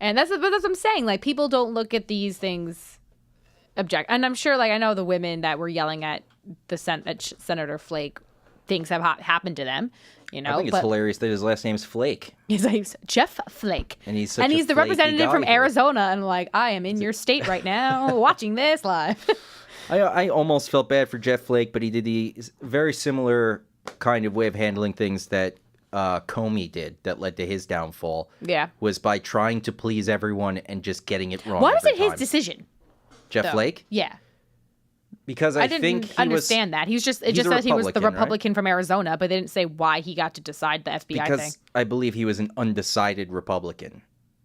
And that's what I'm saying. Like, people don't look at these things and I'm sure, like, I know the women that were yelling at Senator Flake, things have happened to them, I think
it's hilarious that his last name's Flake.
His name's Jeff Flake.
And he's
the representative from Arizona. And like, I am in your state right now watching this live.
I almost felt bad for Jeff Flake, but he did the very similar kind of way of handling things that Comey did that led to his downfall.
Yeah.
Was by trying to please everyone and just getting it wrong.
Why was it his decision?
Jeff Flake?
Yeah.
Because I think he
understand that. He was just, it
he's
just
a
said he was the
Republican, right?
Republican from Arizona, but they didn't say why he got to decide the FBI thing.
Because I believe he was an undecided Republican.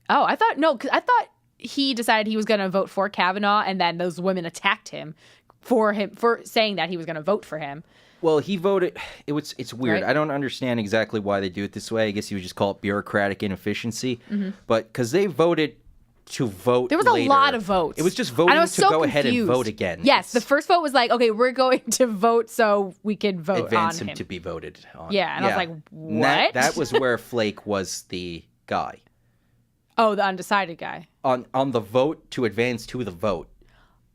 Oh, I thought, no, 'cause I thought he decided he was going to vote for Kavanaugh, and then those women attacked him for saying that he was going to vote for him.
Well, he voted. It's weird.
Right?
I don't understand exactly why they do it this way. I guess you would just call it bureaucratic inefficiency. But because they voted to vote,
There was
later,
a lot of votes.
It was just voting to go ahead and
confused.
vote again.
Yes, the first vote was like, okay, we're going to vote so we can vote
advance
on
him to be voted on.
Yeah, and I was like, what?
That was where Flake was the guy.
Oh, the undecided guy.
On the vote to advance to the vote.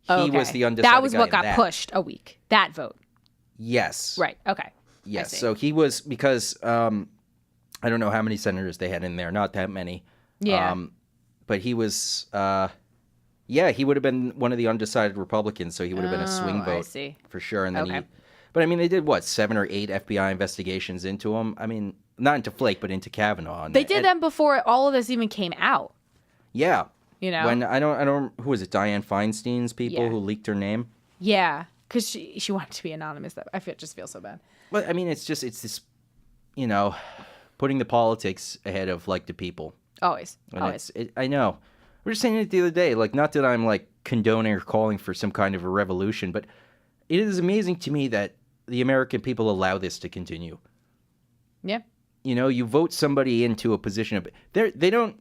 He was the undecided guy.
That was what got pushed a week. That vote.
Yes.
Right. Okay.
Yes. So he was, because I don't know how many senators they had in there. Not that many.
Yeah.
But he was, he would have been one of the undecided Republicans, so he would have been a swing vote.
I see.
For sure. And then but I mean, they did, 7 or 8 FBI investigations into him? I mean, not into Flake, but into Kavanaugh.
They did them before all of this even came out.
Yeah.
You know?
When, I don't, who was it, Dianne Feinstein's people who leaked her name?
Yeah. Because she wanted to be anonymous. Just feel so bad.
Well, I mean, it's this, putting the politics ahead of, the people.
Always.
And
Always.
I know. We were just saying it the other day. Not that I'm, condoning or calling for some kind of a revolution, but it is amazing to me that the American people allow this to continue.
Yeah.
You vote somebody into a position of... They don't...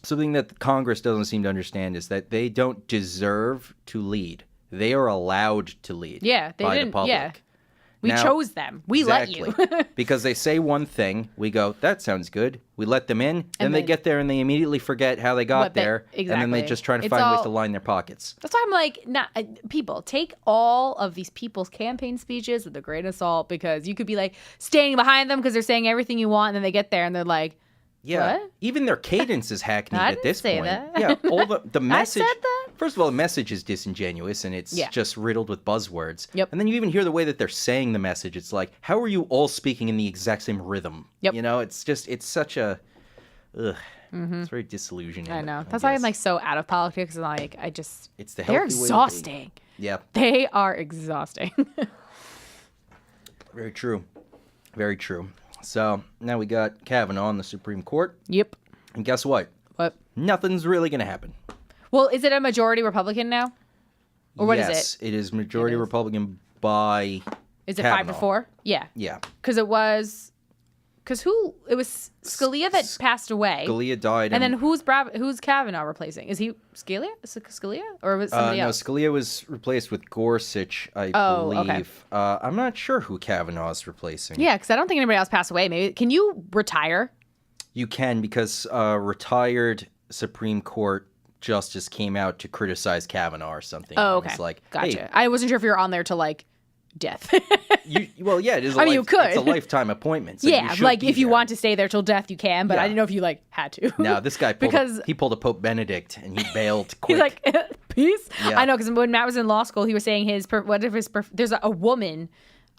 Something that Congress doesn't seem to understand is that they don't deserve to lead. They are allowed to lead.
Yeah, they
by
didn't.
The public.
Yeah. We chose them. We let you.
Because they say one thing, we go, that sounds good. We let them in, then they get there and they immediately forget how they got there.
Exactly.
And then they just try to find ways to line their pockets.
That's why I'm like, people, take all of these people's campaign speeches with a grain of salt, because you could be standing behind them because they're saying everything you want, and then they get there and they're like,
yeah,
what?
Even their cadence is hackneyed at this point.
That.
Yeah, all the message.
I said that?
First of all, the message is disingenuous and it's just riddled with buzzwords.
Yep.
And then you even hear the way that they're saying the message. It's like, how are you all speaking in the exact same rhythm?
Yep.
It's such a, it's very disillusioning.
I know. That's why I'm so out of politics, and
it's the
they're
healthy way to be.
exhausting.
Yeah.
They are exhausting.
Very true. Very true. So now we got Kavanaugh on the Supreme Court.
Yep.
And guess what?
What?
Nothing's really going to happen.
Well, is it a majority Republican now? Or what is it?
Yes, it is majority Republican by
Is it
Kavanaugh.
5-4? Yeah.
Yeah.
Because it was Scalia that passed away.
Scalia died.
And then who's Kavanaugh replacing? Is he Scalia? Is it Scalia? Or was it somebody else?
No, Scalia was replaced with Gorsuch, I believe.
Okay.
I'm not sure who Kavanaugh is replacing.
Yeah, because I don't think anybody else passed away. Maybe can you retire?
You can, because retired Supreme Court justice came out to criticize Kavanaugh or something.
Oh, okay.
It's like,
gotcha.
Hey,
I wasn't sure if you were on there to death.
well, yeah, it is.
You could.
It's a lifetime appointment. So
yeah, if you want to stay there till death, you can. But I didn't know if you had to.
No, this guy pulled a Pope Benedict and he bailed quick.
He's like, peace.
Yeah.
I know, because when Matt was in law school, he was saying there's a woman,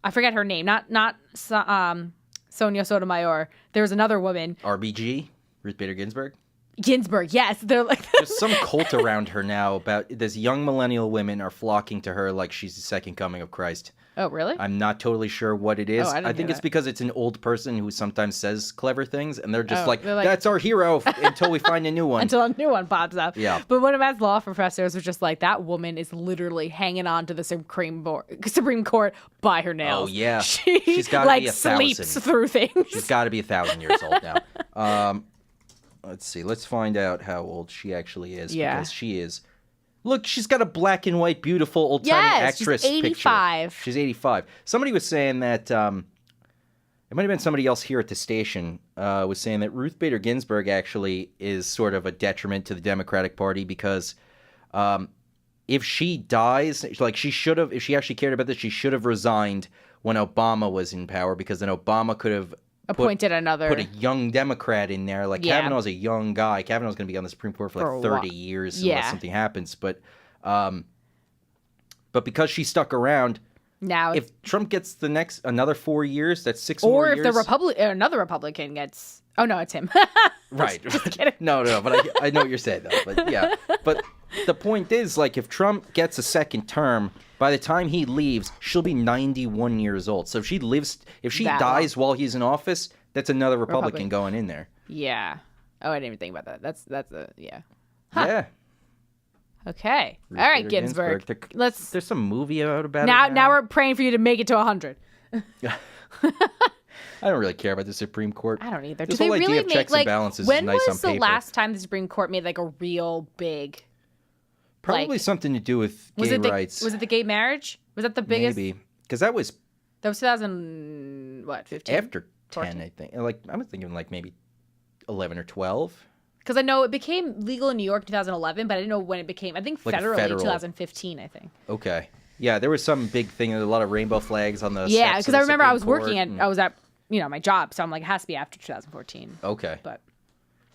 I forget her name, not Sonia Sotomayor. There was another woman.
RBG, Ruth Bader Ginsburg.
Ginsburg, yes, they're like
there's some cult around her now. About this young millennial women are flocking to her like she's the second coming of Christ.
Oh, really?
I'm not totally sure what it is.
I
think it's because it's an old person who sometimes says clever things, and they're just
they're like,
that's our hero until we find a new one.
Until a new one pops up.
Yeah.
But one of Matt's law professors was just like, that woman is literally hanging on to the Supreme Court by her nails.
Oh, yeah.
She's
got to be 1,000.
Sleeps through things.
She's got to be 1,000 years old now. Let's see. Let's find out how old she actually is.
Yeah.
Because she is... Look, she's got a black and white, beautiful, old-timey actress
she's 85.
picture. She's 85. Somebody was saying that... it might have been somebody else here at the station was saying that Ruth Bader Ginsburg actually is sort of a detriment to the Democratic Party because if she dies, if she actually cared about this, she should have resigned when Obama was in power, because then Obama could have
put
a young Democrat in there. Kavanaugh's a young guy. Kavanaugh's going to be on the Supreme Court for 30 years unless something happens. But because she stuck around,
now
if Trump gets another 4 years, that's 6 more years.
Or if another Republican gets... Oh, no, it's him.
Right.
Just kidding.
No, but I know what you're saying, though. But yeah. But the point is, if Trump gets a second term, By the time he leaves, she'll be 91 years old. So if she dies while he's in office, that's another Republican going in there.
Yeah. Oh, I didn't even think about that. Yeah. Huh.
Yeah.
Okay. All right, Ginsburg.
There's some movie out about it.
Now we're praying for you to make it to 100.
I don't really care about the Supreme Court.
I don't either.
This
Do
whole
they
idea
really
of
make
checks and balances
when
is nice on
was the
paper.
last time the Supreme Court made like a real big?
Probably something to do with gay rights.
Was it the gay marriage? Was that the biggest?
Maybe because that was
2015
after 10,
14?
I think. Like I was thinking like maybe 11 or 12.
Because I know it became legal in New York in 2011, but I didn't know when it became. I think federally 2015. I think.
Okay. Yeah, there was some big thing. A lot of rainbow flags on the.
Yeah, because I remember I was
working
I was at my job, so I'm like, it has to be after 2014.
Okay.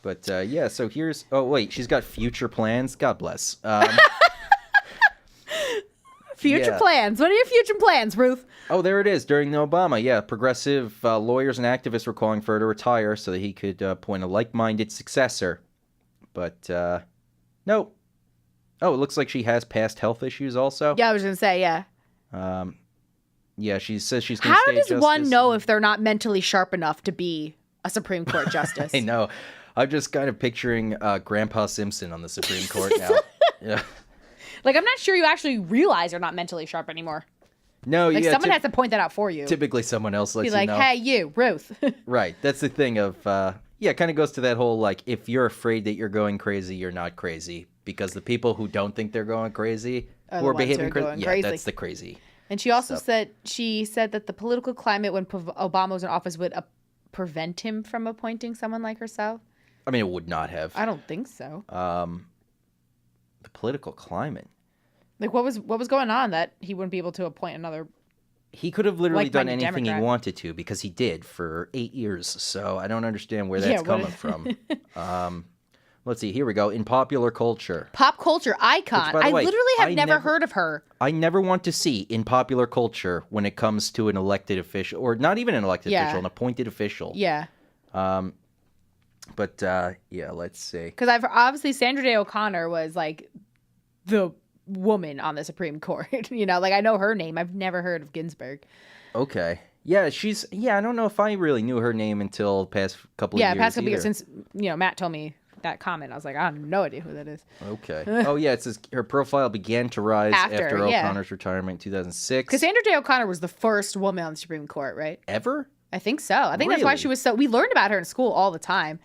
But
yeah, so here's. Oh wait, she's got future plans. God bless.
Future plans. What are your future plans, Ruth?
Oh, there it is. During the Obama, progressive lawyers and activists were calling for her to retire so that he could appoint a like-minded successor. But no. Oh, it looks like she has past health issues also.
Yeah, I was gonna say yeah.
Yeah, she says she's going to stay
justice. How does one know if they're not mentally sharp enough to be a Supreme Court justice?
I know. I'm just kind of picturing Grandpa Simpson on the Supreme Court now. Yeah.
Like, I'm not sure you actually realize you're not mentally sharp anymore.
No,
like, someone has to point that out for you.
Typically, someone else lets you know.
Be like, hey, you, Ruth.
Right. That's the thing of, it kind of goes to that whole, like, if you're afraid that you're going crazy, you're not crazy. Because the people who don't think they're going crazy, who are behaving crazy, that's the crazy.
And she also said that the political climate when Obama was in office would prevent him from appointing someone like herself.
I mean, it would not have.
I don't think so.
The political climate.
Like, what was going on that he wouldn't be able to appoint another?
He could have literally done anything
Democrat.
He wanted to because he did for 8 years. So I don't understand where that's coming from. Let's see. Here we go. In popular culture.
Pop culture icon.
Which, by the way,
literally have never heard of her.
I never want to see in popular culture when it comes to an elected official, or not even an elected official, an appointed official.
Yeah.
But let's see.
Because obviously Sandra Day O'Connor was like the woman on the Supreme Court. Like I know her name. I've never heard of Ginsburg.
Okay. Yeah, I don't know if I really knew her name until the past couple of years.
Yeah, past couple of years since, Matt told me that comment. I was like, I have no idea who that is.
Okay. Oh, yeah, it says her profile began to rise after O'Connor's retirement in 2006.
Because Sandra Day O'Connor was the first woman on the Supreme Court, right?
Ever?
I think so. I think that's why she was we learned about her in school all the time.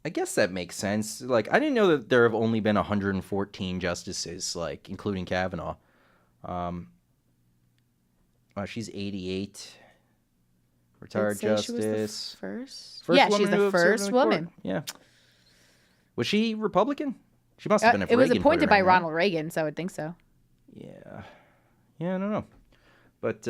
I guess that makes sense. Like, I didn't know that there have only been 114 justices, like, including Kavanaugh. She's 88. Retired justice.
She was the first?
She's
the first woman.
Yeah. Was she Republican? She must have been.
It was appointed by Ronald Reagan, so I would think so.
Yeah. Yeah, I don't know. But,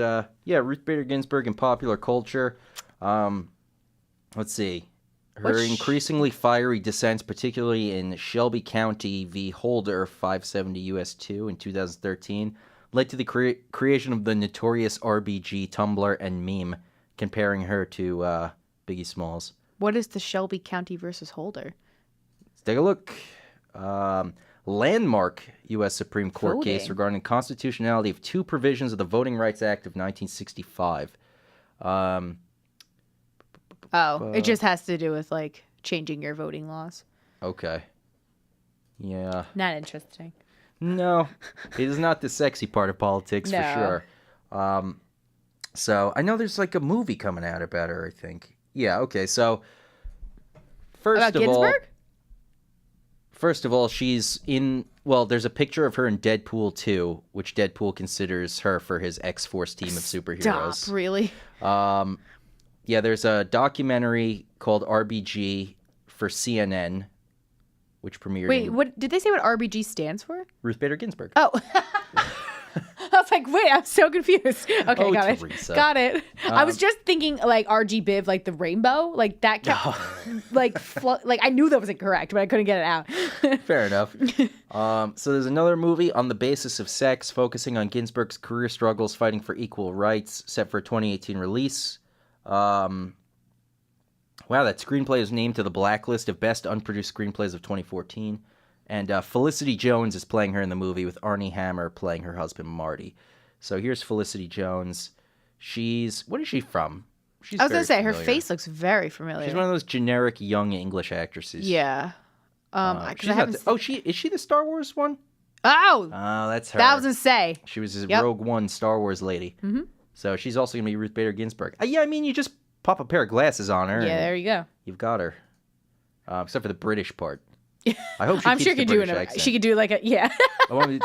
Ruth Bader Ginsburg in popular culture. Let's see. Her increasingly fiery dissents, particularly in Shelby County v. Holder 570 U.S. 2 in 2013, led to the creation of the notorious RBG Tumblr and meme, comparing her to Biggie Smalls.
What is the Shelby County versus Holder?
Let's take a look. Landmark U.S. Supreme Court case regarding the constitutionality of two provisions of the Voting Rights Act of 1965.
It just has to do with, like, changing your voting laws.
Okay. Yeah.
Not interesting.
No. It is not the sexy part of politics, for sure. So, I know there's, like, a movie coming out about her, I think. Yeah, okay, so... First of all, she's in... Well, there's a picture of her in Deadpool 2, which Deadpool considers her for his X-Force team of superheroes.
Stop, really?
Yeah, there's a documentary called RBG for CNN, which premiered.
Wait, what did they say? What RBG stands for?
Ruth Bader Ginsburg.
Oh, I was like, wait, I'm so confused. Okay, got
Teresa.
it. Got it. I was just thinking like RG Biv, like the rainbow, like that kept like I knew that wasn't correct, but I couldn't get it out.
Fair enough. So there's another movie on the basis of sex, focusing on Ginsburg's career struggles fighting for equal rights, set for a 2018 release. Wow, that screenplay is named to the blacklist of best unproduced screenplays of 2014. And Felicity Jones is playing her in the movie with Arnie Hammer playing her husband Marty. So here's Felicity Jones. What is she from?
I was going to say, her face looks very familiar.
She's one of those generic young English actresses.
Yeah.
Is she the Star Wars one?
Oh,
that's her.
That was going to say.
She was a Rogue One Star Wars lady. Mm-hmm. So she's also going to be Ruth Bader Ginsburg. You just pop a pair of glasses on her.
Yeah, there you go.
You've got her. Except for the British part. I hope she
I'm
keeps
sure
the British accent.
She could do like a, yeah.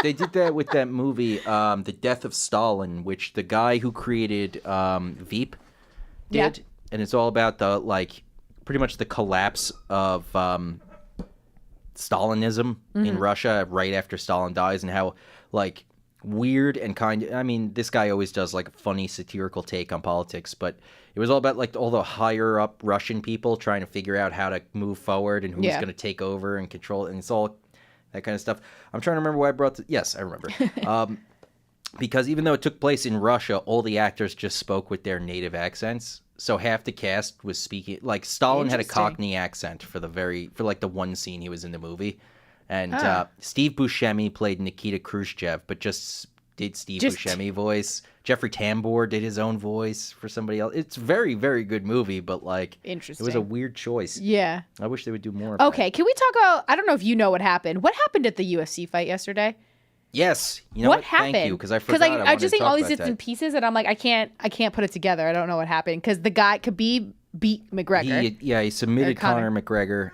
They did that with that movie, The Death of Stalin, which the guy who created Veep did. Yeah. And it's all about pretty much the collapse of Stalinism in Russia right after Stalin dies, and how weird and this guy always does a funny satirical take on politics, but it was all about all the higher up Russian people trying to figure out how to move forward and who's going to take over and control it, and it's all that kind of stuff. I'm trying to remember why I brought yes, I remember. Because even though it took place in Russia, all the actors just spoke with their native accents. So half the cast was speaking Stalin had a Cockney accent for the one scene he was in the movie. And Steve Buscemi played Nikita Khrushchev, but just did Buscemi voice. Jeffrey Tambor did his own voice for somebody else. It's a very, very good movie, but
interesting.
It was a weird choice.
Yeah.
I wish they would do more.
Okay, can we talk about, I don't know if you know what happened. What happened at the UFC fight yesterday?
Yes. You know what
happened?
Thank you, because I forgot. Because
I'm just seeing all these bits and pieces, and I'm like, I can't put it together. I don't know what happened, because the guy Khabib beat McGregor.
He submitted Conor McGregor,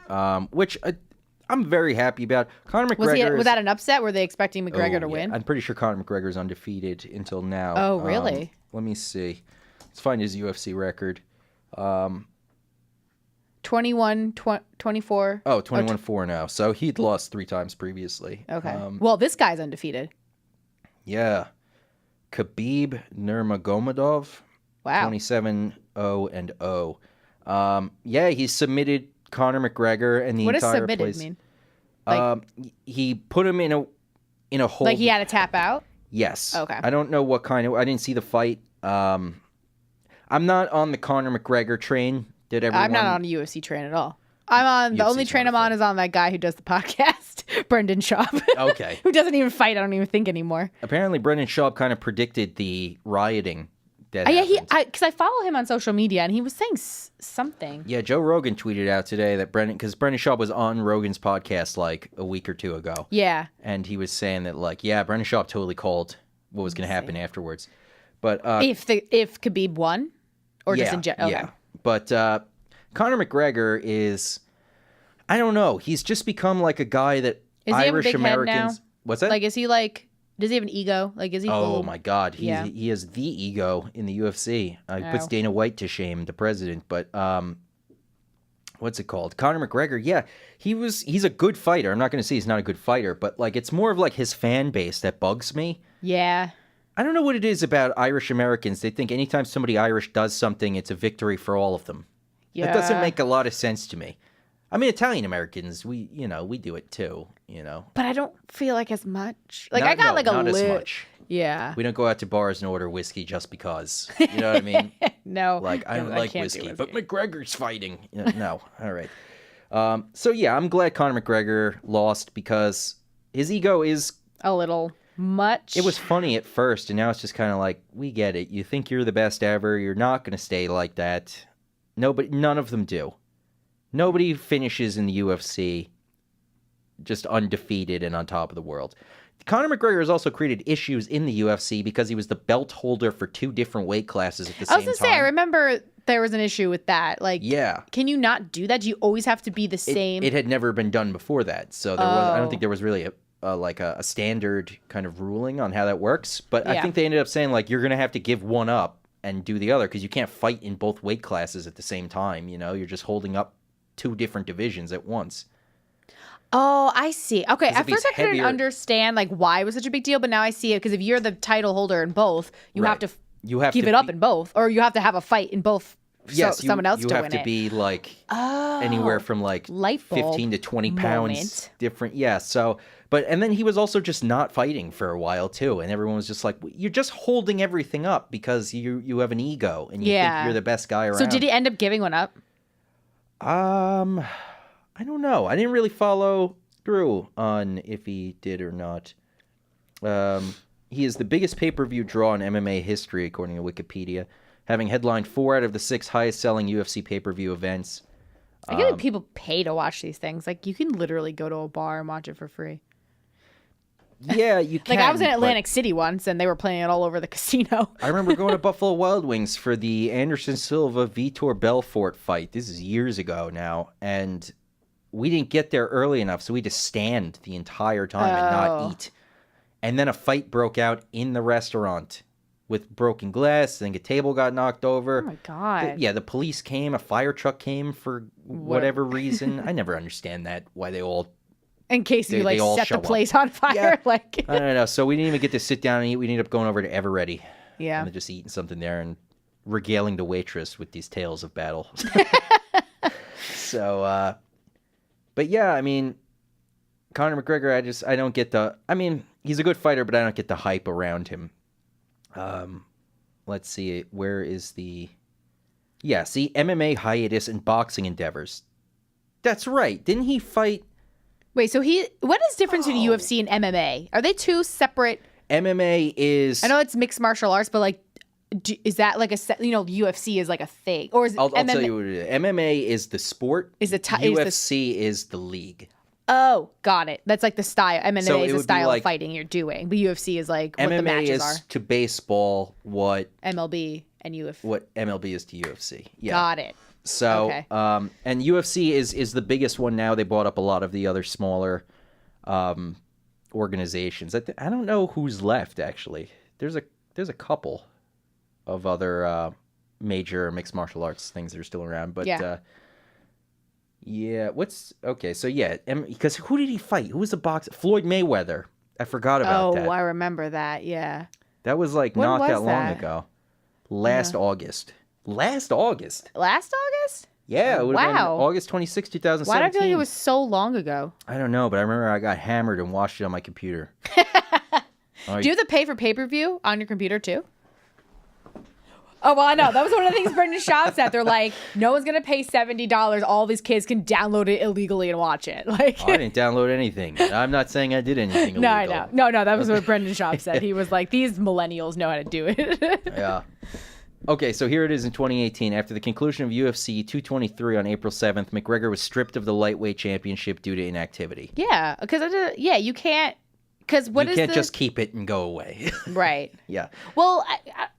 which I'm very happy about. Conor McGregor
was that an upset? Were they expecting McGregor to win?
I'm pretty sure Conor McGregor is undefeated until now.
Oh, really?
Let me see. Let's find his UFC record.
21, 24.
Oh, 21-4 now. So he'd lost 3 times previously.
Okay. Well, this guy's undefeated.
Yeah. Khabib Nurmagomedov.
Wow.
27-0-0. He submitted Conor McGregor and the
what
entire
does submitted mean?
He put him in a hold.
Like he had to tap out?
Yes.
Okay.
I don't know what kind of. I didn't see the fight. I'm not on the Conor McGregor train.
I'm not on a UFC train at all. I'm on the only train I'm on is on that guy who does the podcast, Brendan Schaub.
Okay.
Who doesn't even fight, I don't even think anymore.
Apparently, Brendan Schaub kind of predicted the rioting that happened.
Because I follow him on social media, and he was saying something.
Yeah, Joe Rogan tweeted out today that Brendan Schaub was on Rogan's podcast a week or two ago.
Yeah.
And he was saying that Brendan Schaub totally called what was going to happen afterwards. But
if Khabib won, or just in general. Okay.
Yeah. But Conor McGregor is, I don't know. He's just become a guy that
is
Irish
he have a big
Americans.
Head now?
What's that?
Is he does he have an ego? Is he?
Oh my God, he has the ego in the UFC. He puts Dana White to shame, the president. But what's it called? Conor McGregor. Yeah, he's a good fighter. I'm not going to say he's not a good fighter, but it's more of his fan base that bugs me.
Yeah.
I don't know what it is about Irish Americans. They think anytime somebody Irish does something, it's a victory for all of them. Yeah. That doesn't make a lot of sense to me. I mean, Italian Americans, we do it too,
But I don't feel as much. I got a
not
lit.
as much.
Yeah.
We don't go out to bars and order whiskey just because. You know what I mean?
No.
I don't like whiskey, but McGregor's fighting. No. All right. I'm glad Conor McGregor lost because his ego is
a little much.
It was funny at first, and now it's just kind of we get it. You think you're the best ever. You're not going to stay like that. None of them do. Nobody finishes in the UFC just undefeated and on top of the world. Conor McGregor has also created issues in the UFC because he was the belt holder for 2 different weight classes at the same time.
I was going to say, I remember there was an issue with that.
Yeah.
Can you not do that? Do you always have to be the same?
It had never been done before that, so I don't think there was really a standard kind of ruling on how that works. But I think they ended up saying you're going to have to give one up and do the other because you can't fight in both weight classes at the same time. You're just holding up 2 different divisions at once.
Oh, I see. Okay, at first I couldn't understand why it was such a big deal, but now I see it because if you're the title holder in both, you have to give it up in both, or you have to have a fight in both.
Yes,
someone else to win it.
You have to be anywhere from 15 to 20 pounds different. Yeah. So, and then he was also just not fighting for a while too, and everyone was just you're just holding everything up because you have an ego and you think you're the best guy around.
So did he end up giving one up?
I don't know. I didn't really follow through on if he did or not. He is the biggest pay-per-view draw in MMA history, according to Wikipedia, having headlined 4 out of the 6 highest-selling UFC pay-per-view events.
I get that people pay to watch these things. Like, you can literally go to a bar and watch it for free.
Yeah, you can.
Like, I was in Atlantic City once, and they were playing it all over the casino.
I remember going to Buffalo Wild Wings for the Anderson Silva Vitor Belfort fight. This is years ago now, and we didn't get there early enough, so we had to stand the entire time and not eat. And then a fight broke out in the restaurant with broken glass. I think a table got knocked over.
Oh, my God.
The police came. A fire truck came for whatever reason. I never understand that, why they all...
In case you, like, set the place on fire.
Yeah.
Like,
I don't know. So we didn't even get to sit down and eat. We ended up going over to Eveready.
Yeah.
And then just eating something there and regaling the waitress with these tales of battle. So, but yeah, I mean, Conor McGregor, I don't get the... I mean, he's a good fighter, but I don't get the hype around him. Let's see. Where is the... Yeah, see, MMA hiatus and boxing endeavors. That's right. Didn't he fight...
Wait, so what is the difference between UFC and MMA? Are they two separate?
MMA is...
I know it's mixed martial arts, but like, is that like UFC is like a thing, or is
I'll tell you what it is. MMA is the sport. UFC is the league.
Oh, got it. That's like the style. MMA is the style
like,
of fighting you're doing, but UFC is like what the matches are.
MMA is to baseball what
MLB and UFC.
What MLB is to UFC. Yeah.
Got it.
So,
okay.
And UFC is the biggest one now. They bought up a lot of the other smaller organizations. I don't know who's left, actually. There's a couple of other major mixed martial arts things that are still around. But, because who did he fight? Who was the boxer? Floyd Mayweather. I forgot about that.
Oh, I remember that, yeah.
That was like
when
not
was
that long ago. Last August. Last August? Yeah, it would have been August 26, 2017.
Why did I feel like it was so long ago?
I don't know, but I remember I got hammered and watched it on my computer.
Do you have to pay for pay-per-view on your computer too? Oh, well, I know. That was one of the things Brendan Schaub said. They're like, no one's going to pay $70. All these kids can download it illegally and watch it. Like,
I didn't download anything. I'm not saying I did anything illegal.
No, I know. No, that was what Brendan Schaub said. He was like, these millennials know how to do it.
Yeah. Okay, so here it is in 2018. After the conclusion of UFC 223 on April 7th, McGregor was stripped of the lightweight championship due to inactivity.
Yeah, because you can't. Because
you can't just keep it and go away.
Right.
Yeah.
Well,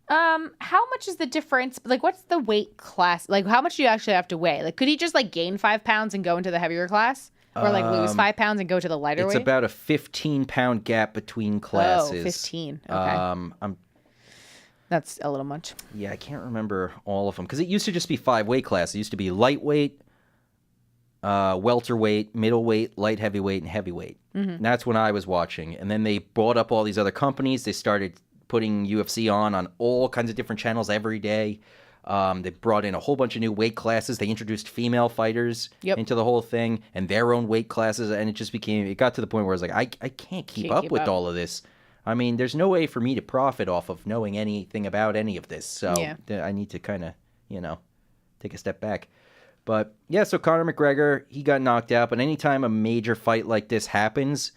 how much is the difference? Like, what's the weight class? Like, how much do you actually have to weigh? Like, could he just like gain 5 pounds and go into the heavier class, or like lose 5 pounds and go to the lighter weight?
It's about a 15-pound gap between classes.
Oh, 15. Okay. That's a little much.
Yeah, I can't remember all of them because it used to just be 5 weight classes. It used to be lightweight, welterweight, middleweight, light heavyweight, and heavyweight. Mm-hmm. And that's when I was watching. And then they bought up all these other companies. They started putting UFC on all kinds of different channels every day. They brought in a whole bunch of new weight classes. They introduced female fighters into the whole thing and their own weight classes. And it got to the point where I was like, I can't keep up with all of this. I mean, there's no way for me to profit off of knowing anything about any of this. So I need to kind of, take a step back. But yeah, so Conor McGregor, he got knocked out. But anytime a major fight like this happens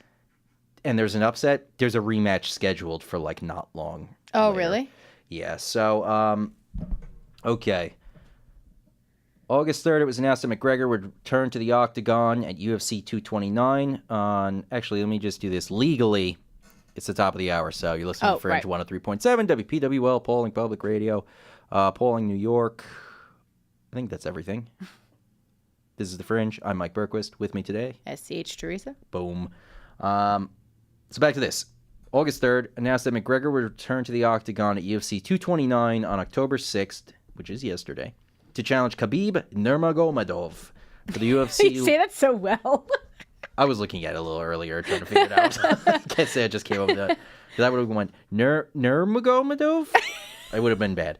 and there's an upset, there's a rematch scheduled for like not long.
Oh,
later.
really?
Yeah. So, okay. August 3rd, it was announced that McGregor would return to the octagon at UFC 229 actually, let me just do this legally. It's the top of the hour, so you're listening to Fringe 103.7, WPWL, Polling Public Radio, Polling New York. I think that's everything. This is The Fringe. I'm Mike Berquist. With me today,
PCH Teresa.
Boom. So back to this. August 3rd, announced that McGregor would return to the octagon at UFC 229 on October 6th, which is yesterday, to challenge Khabib Nurmagomedov for the UFC.
You say that so well.
I was looking at it a little earlier, trying to figure it out. I can't say I just came up with that. That would have went Nurmagomedov? It would have been bad.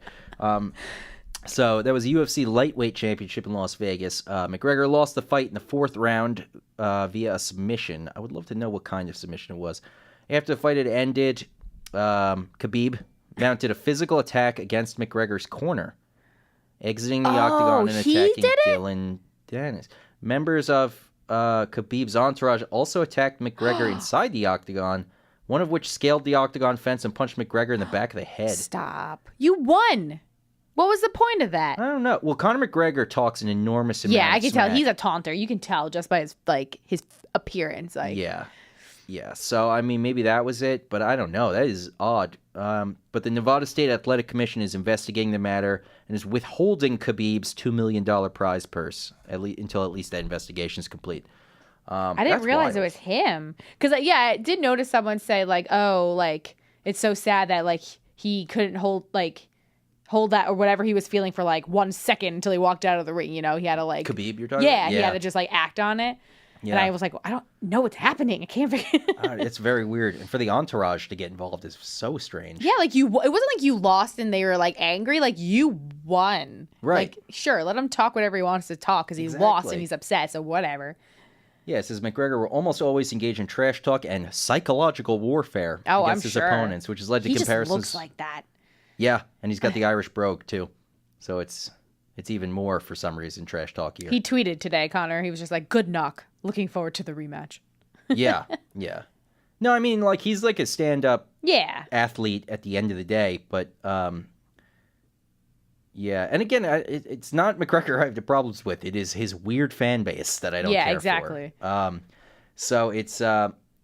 So that was a UFC lightweight championship in Las Vegas. McGregor lost the fight in the 4th round via a submission. I would love to know what kind of submission it was. After the fight had ended, Khabib mounted a physical attack against McGregor's corner, exiting the octagon and attacking Dylan Dennis. Members of Khabib's entourage also attacked McGregor inside the octagon, one of which scaled the octagon fence and punched McGregor in the back of the head.
Stop. You won. What was the point of that?
I don't know. Well, Conor McGregor talks an enormous amount.
Yeah, I
of
can
smack.
tell. He's a taunter. You can tell just by his appearance.
Yeah. So, I mean, maybe that was it, but I don't know. That is odd. But the Nevada State Athletic Commission is investigating the matter and is withholding Khabib's $2 million prize purse until at least that investigation is complete.
I didn't realize it was him. Because, I did notice someone say, it's so sad that, he couldn't hold that or whatever he was feeling for, 1 second until he walked out of the ring. You know, he had to,
Khabib, you're talking
about? Yeah, he had to just, act on it. Yeah. And I was like, I don't know what's happening. I can't figure it out.
It's very weird. And for the entourage to get involved is so strange.
Yeah, it wasn't like you lost and they were, angry. You won.
Right.
Sure, let him talk whatever he wants to talk because he lost and he's upset, so whatever.
Yeah, it says McGregor will almost always engage in trash talk and psychological warfare against his opponents, which has led to comparisons.
He just looks like that.
Yeah, and he's got the Irish brogue, too. So it's even more, for some reason, trash talk here.
He tweeted today, Connor. He was just like, good knock. Looking forward to the rematch.
Yeah. No, I mean, he's a stand-up athlete at the end of the day, but, yeah. And again, it's not McGregor I have the problems with. It is his weird fan base that I don't care for. Yeah,
exactly.
So it's,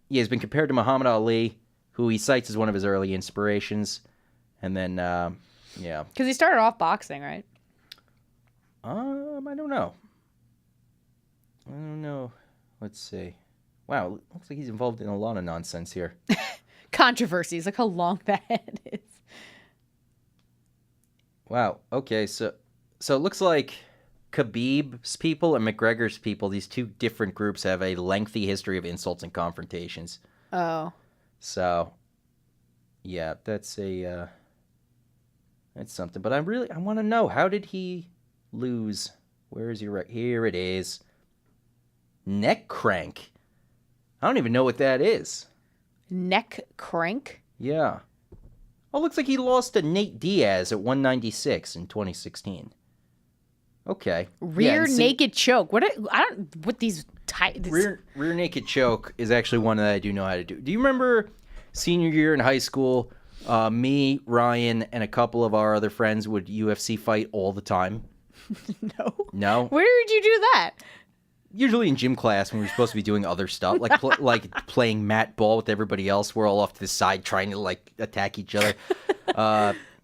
he's been compared to Muhammad Ali, who he cites as one of his early inspirations. And then, yeah.
Because he started off boxing, right?
I don't know. Let's see. Wow, looks like he's involved in a lot of nonsense here.
Controversies. Look how long that is.
Wow. Okay, so it looks like Khabib's people and McGregor's people, these two different groups, have a lengthy history of insults and confrontations.
Oh.
So, yeah, that's something. But I want to know, how did he lose? Where is he? Here it is. Neck crank. I don't even know what that is.
Neck crank?
Yeah. Oh, looks like he lost to Nate Diaz at 196 in 2016. Okay.
Rear naked choke. What these
rear naked choke is actually one that I do know how to do. Do you remember senior year in high school? Me, Ryan, and a couple of our other friends would UFC fight all the time. No.
Where did you do that?
Usually in gym class when we were supposed to be doing other stuff, like playing mat ball with everybody else. We're all off to the side trying to attack each other.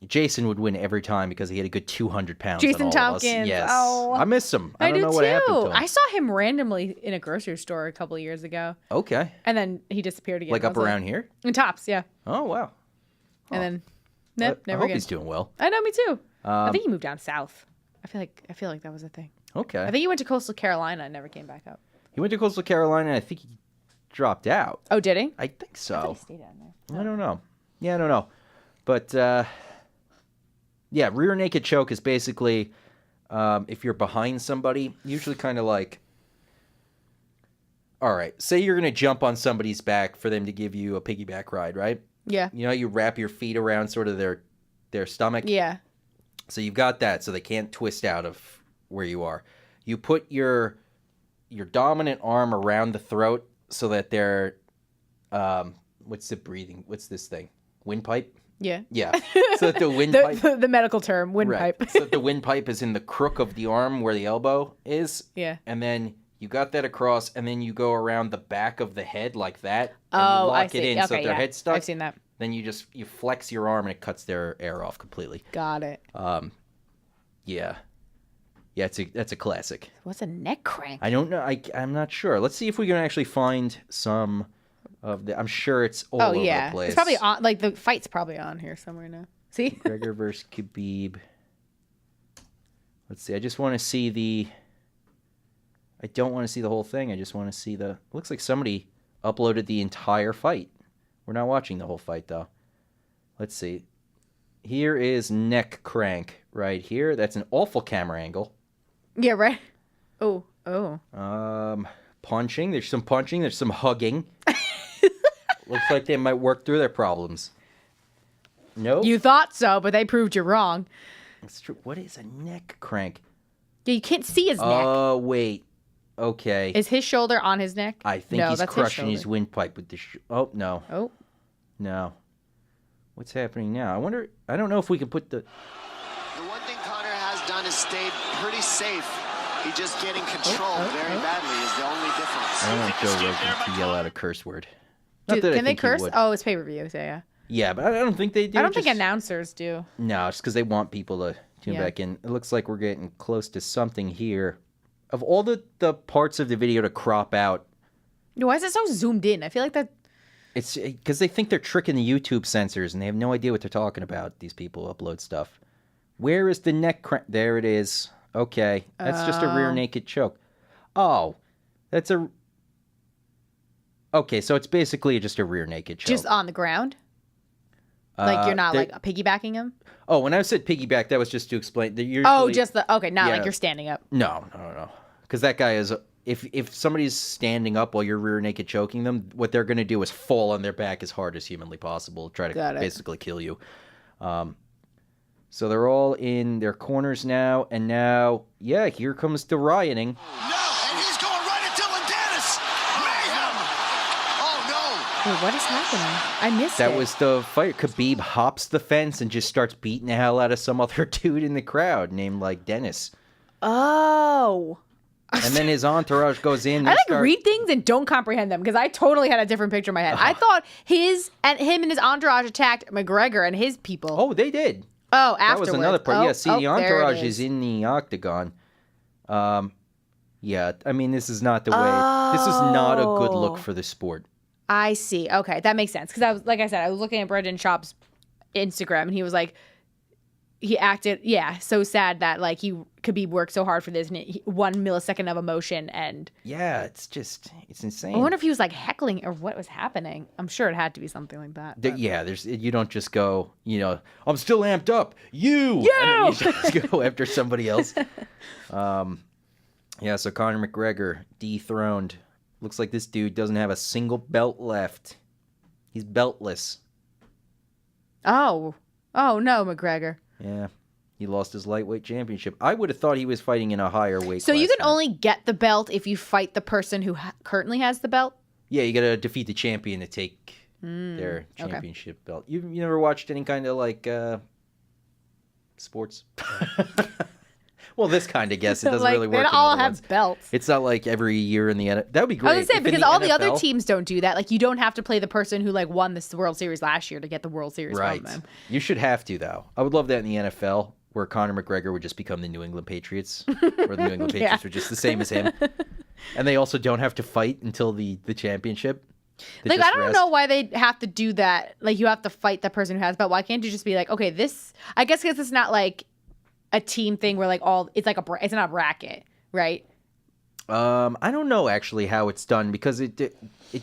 Jason would win every time because he had a good 200 pounds.
Jason
on all
Tompkins.
Of us. Yes.
Oh,
I miss him. I don't know
too.
What happened to him.
I saw him randomly in a grocery store a couple of years ago.
Okay.
And then he disappeared again.
Up around here?
In Tops, yeah.
Oh, wow.
And then, never
I hope
again.
he's doing well.
I know, me too. I think he moved down south. I feel like that was a thing.
Okay.
I think he went to Coastal Carolina and never came back up.
He went to Coastal Carolina, and I think he dropped out.
Oh, did he?
I think so.
I thought he stayed down there.
I don't know. Yeah, I don't know. But, yeah, rear naked choke is basically if you're behind somebody, usually kind of all right, say you're going to jump on somebody's back for them to give you a piggyback ride, right?
Yeah.
You know, you wrap your feet around sort of their stomach.
Yeah.
So you've got that so they can't twist out of where you are. You put your dominant arm around the throat so that they're, what's this thing? Windpipe?
Yeah.
Yeah. So that the windpipe.
the medical term, windpipe.
Right. So that the windpipe is in the crook of the arm where the elbow is.
Yeah.
And then you got that across, and then you go around the back of the head like that. And
Oh,
you lock
I
it
see.
in
Okay,
so their head's stuck.
I've seen that.
Then you flex your arm and it cuts their air off completely.
Got it.
Yeah. Yeah, that's a classic.
What's a neck crank?
I don't know. I'm not sure. Let's see if we can actually find some of the. I'm sure it's all over the place.
It's probably on. The fight's probably on here somewhere now. See?
Gregor versus Khabib. Let's see. I just want to see the. I don't want to see the whole thing. I just want to see the. Looks like somebody uploaded the entire fight. We're not watching the whole fight though. Let's see. Here is neck crank right here. That's an awful camera angle.
Yeah, right. Oh.
Punching. There's some punching. There's some hugging. Looks like they might work through their problems. Nope.
You thought so, but they proved you wrong.
That's true. What is a neck crank?
Yeah, you can't see his neck.
Oh, wait. Okay.
Is his shoulder on his neck?
I think
No,
he's
that's
crushing
his
his windpipe with the... Oh, no.
Oh.
No. What's happening now? I don't know if we can put the...
The one thing Connor has done is stayed pretty safe. He just getting controlled very badly is the only difference.
I don't want Joe Rogan to yell out a curse word.
Dude, can they curse? Oh, it's pay-per-view, so yeah.
Yeah, but I don't think they do.
I don't think announcers do.
No, it's because they want people to tune
Yeah.
back in. It looks like we're getting close to something here. Of all the parts of the video to crop out,
Why is it so zoomed in? I feel like that...
it's because they think they're tricking the YouTube censors and they have no idea what they're talking about. These people who upload stuff. Where is the neck crank? There it is. Okay, that's just a rear naked choke. Oh, that's a... Okay, so it's basically just a rear naked choke.
Just on the ground? Like you're not like piggybacking him?
Oh, when I said piggyback, that was just to explain that usually...
Oh, just the... Okay, not
Yeah.
like you're standing up.
No. Because that guy is... If somebody's standing up while you're rear naked choking them, what they're going to do is fall on their back as hard as humanly possible, try to basically kill you. So they're all in their corners now, and now, yeah, here comes the rioting.
No, and he's going right at Dylan Dennis. Mayhem. Oh, no.
Wait, what is happening? I missed it.
That was the fight. Khabib hops the fence and just starts beating the hell out of some other dude in the crowd named, like, Dennis.
Oh.
And then his entourage goes in.
I read things and don't comprehend them because I totally had a different picture in my head. I thought him and his entourage attacked McGregor and his people.
Oh, they did.
Oh, afterwards.
That was another part. Yeah, see, the entourage
there it
is in the octagon. Yeah, I mean, this is not the way. This is not a good look for the sport.
I see. Okay, that makes sense. Because I was, like I said, I was looking at Brendan Schaub's Instagram, and he was like, he acted, so sad that like Khabib worked so hard for this, and 1 millisecond of emotion, and
yeah, it's insane.
I wonder if he was like heckling or what was happening. I'm sure it had to be something like that.
Yeah, you don't just go, I'm still amped up. You! And then you just go after somebody else. Yeah, so Conor McGregor dethroned. Looks like this dude doesn't have a single belt left. He's beltless.
Oh no, McGregor.
Yeah, he lost his lightweight championship. I would have thought he was fighting in a higher weight
So
class
you can
now.
only get the belt if you fight the person who currently has the belt?
Yeah, you got to defeat the champion to take their championship belt. You never watched any kind of like sports? Well, this kind of guess it doesn't really work.
They all have belts.
It's not like every year in the NFL. That would be great.
I was gonna say because all the other teams don't do that. Like you don't have to play the person who like won this World Series last year to get the World Series from them.
You should have to though. I would love that in the NFL where Conor McGregor would just become the New England Patriots, or the New England Patriots are just the same as him, and they also don't have to fight until the championship. They
Like
just
I don't
rest.
know why they have to do that. Like you have to fight the person who has the belt. Why can't you just be like, okay, this? I guess because it's not like a team thing where like it's like it's not a bracket, right?
I don't know actually how it's done because it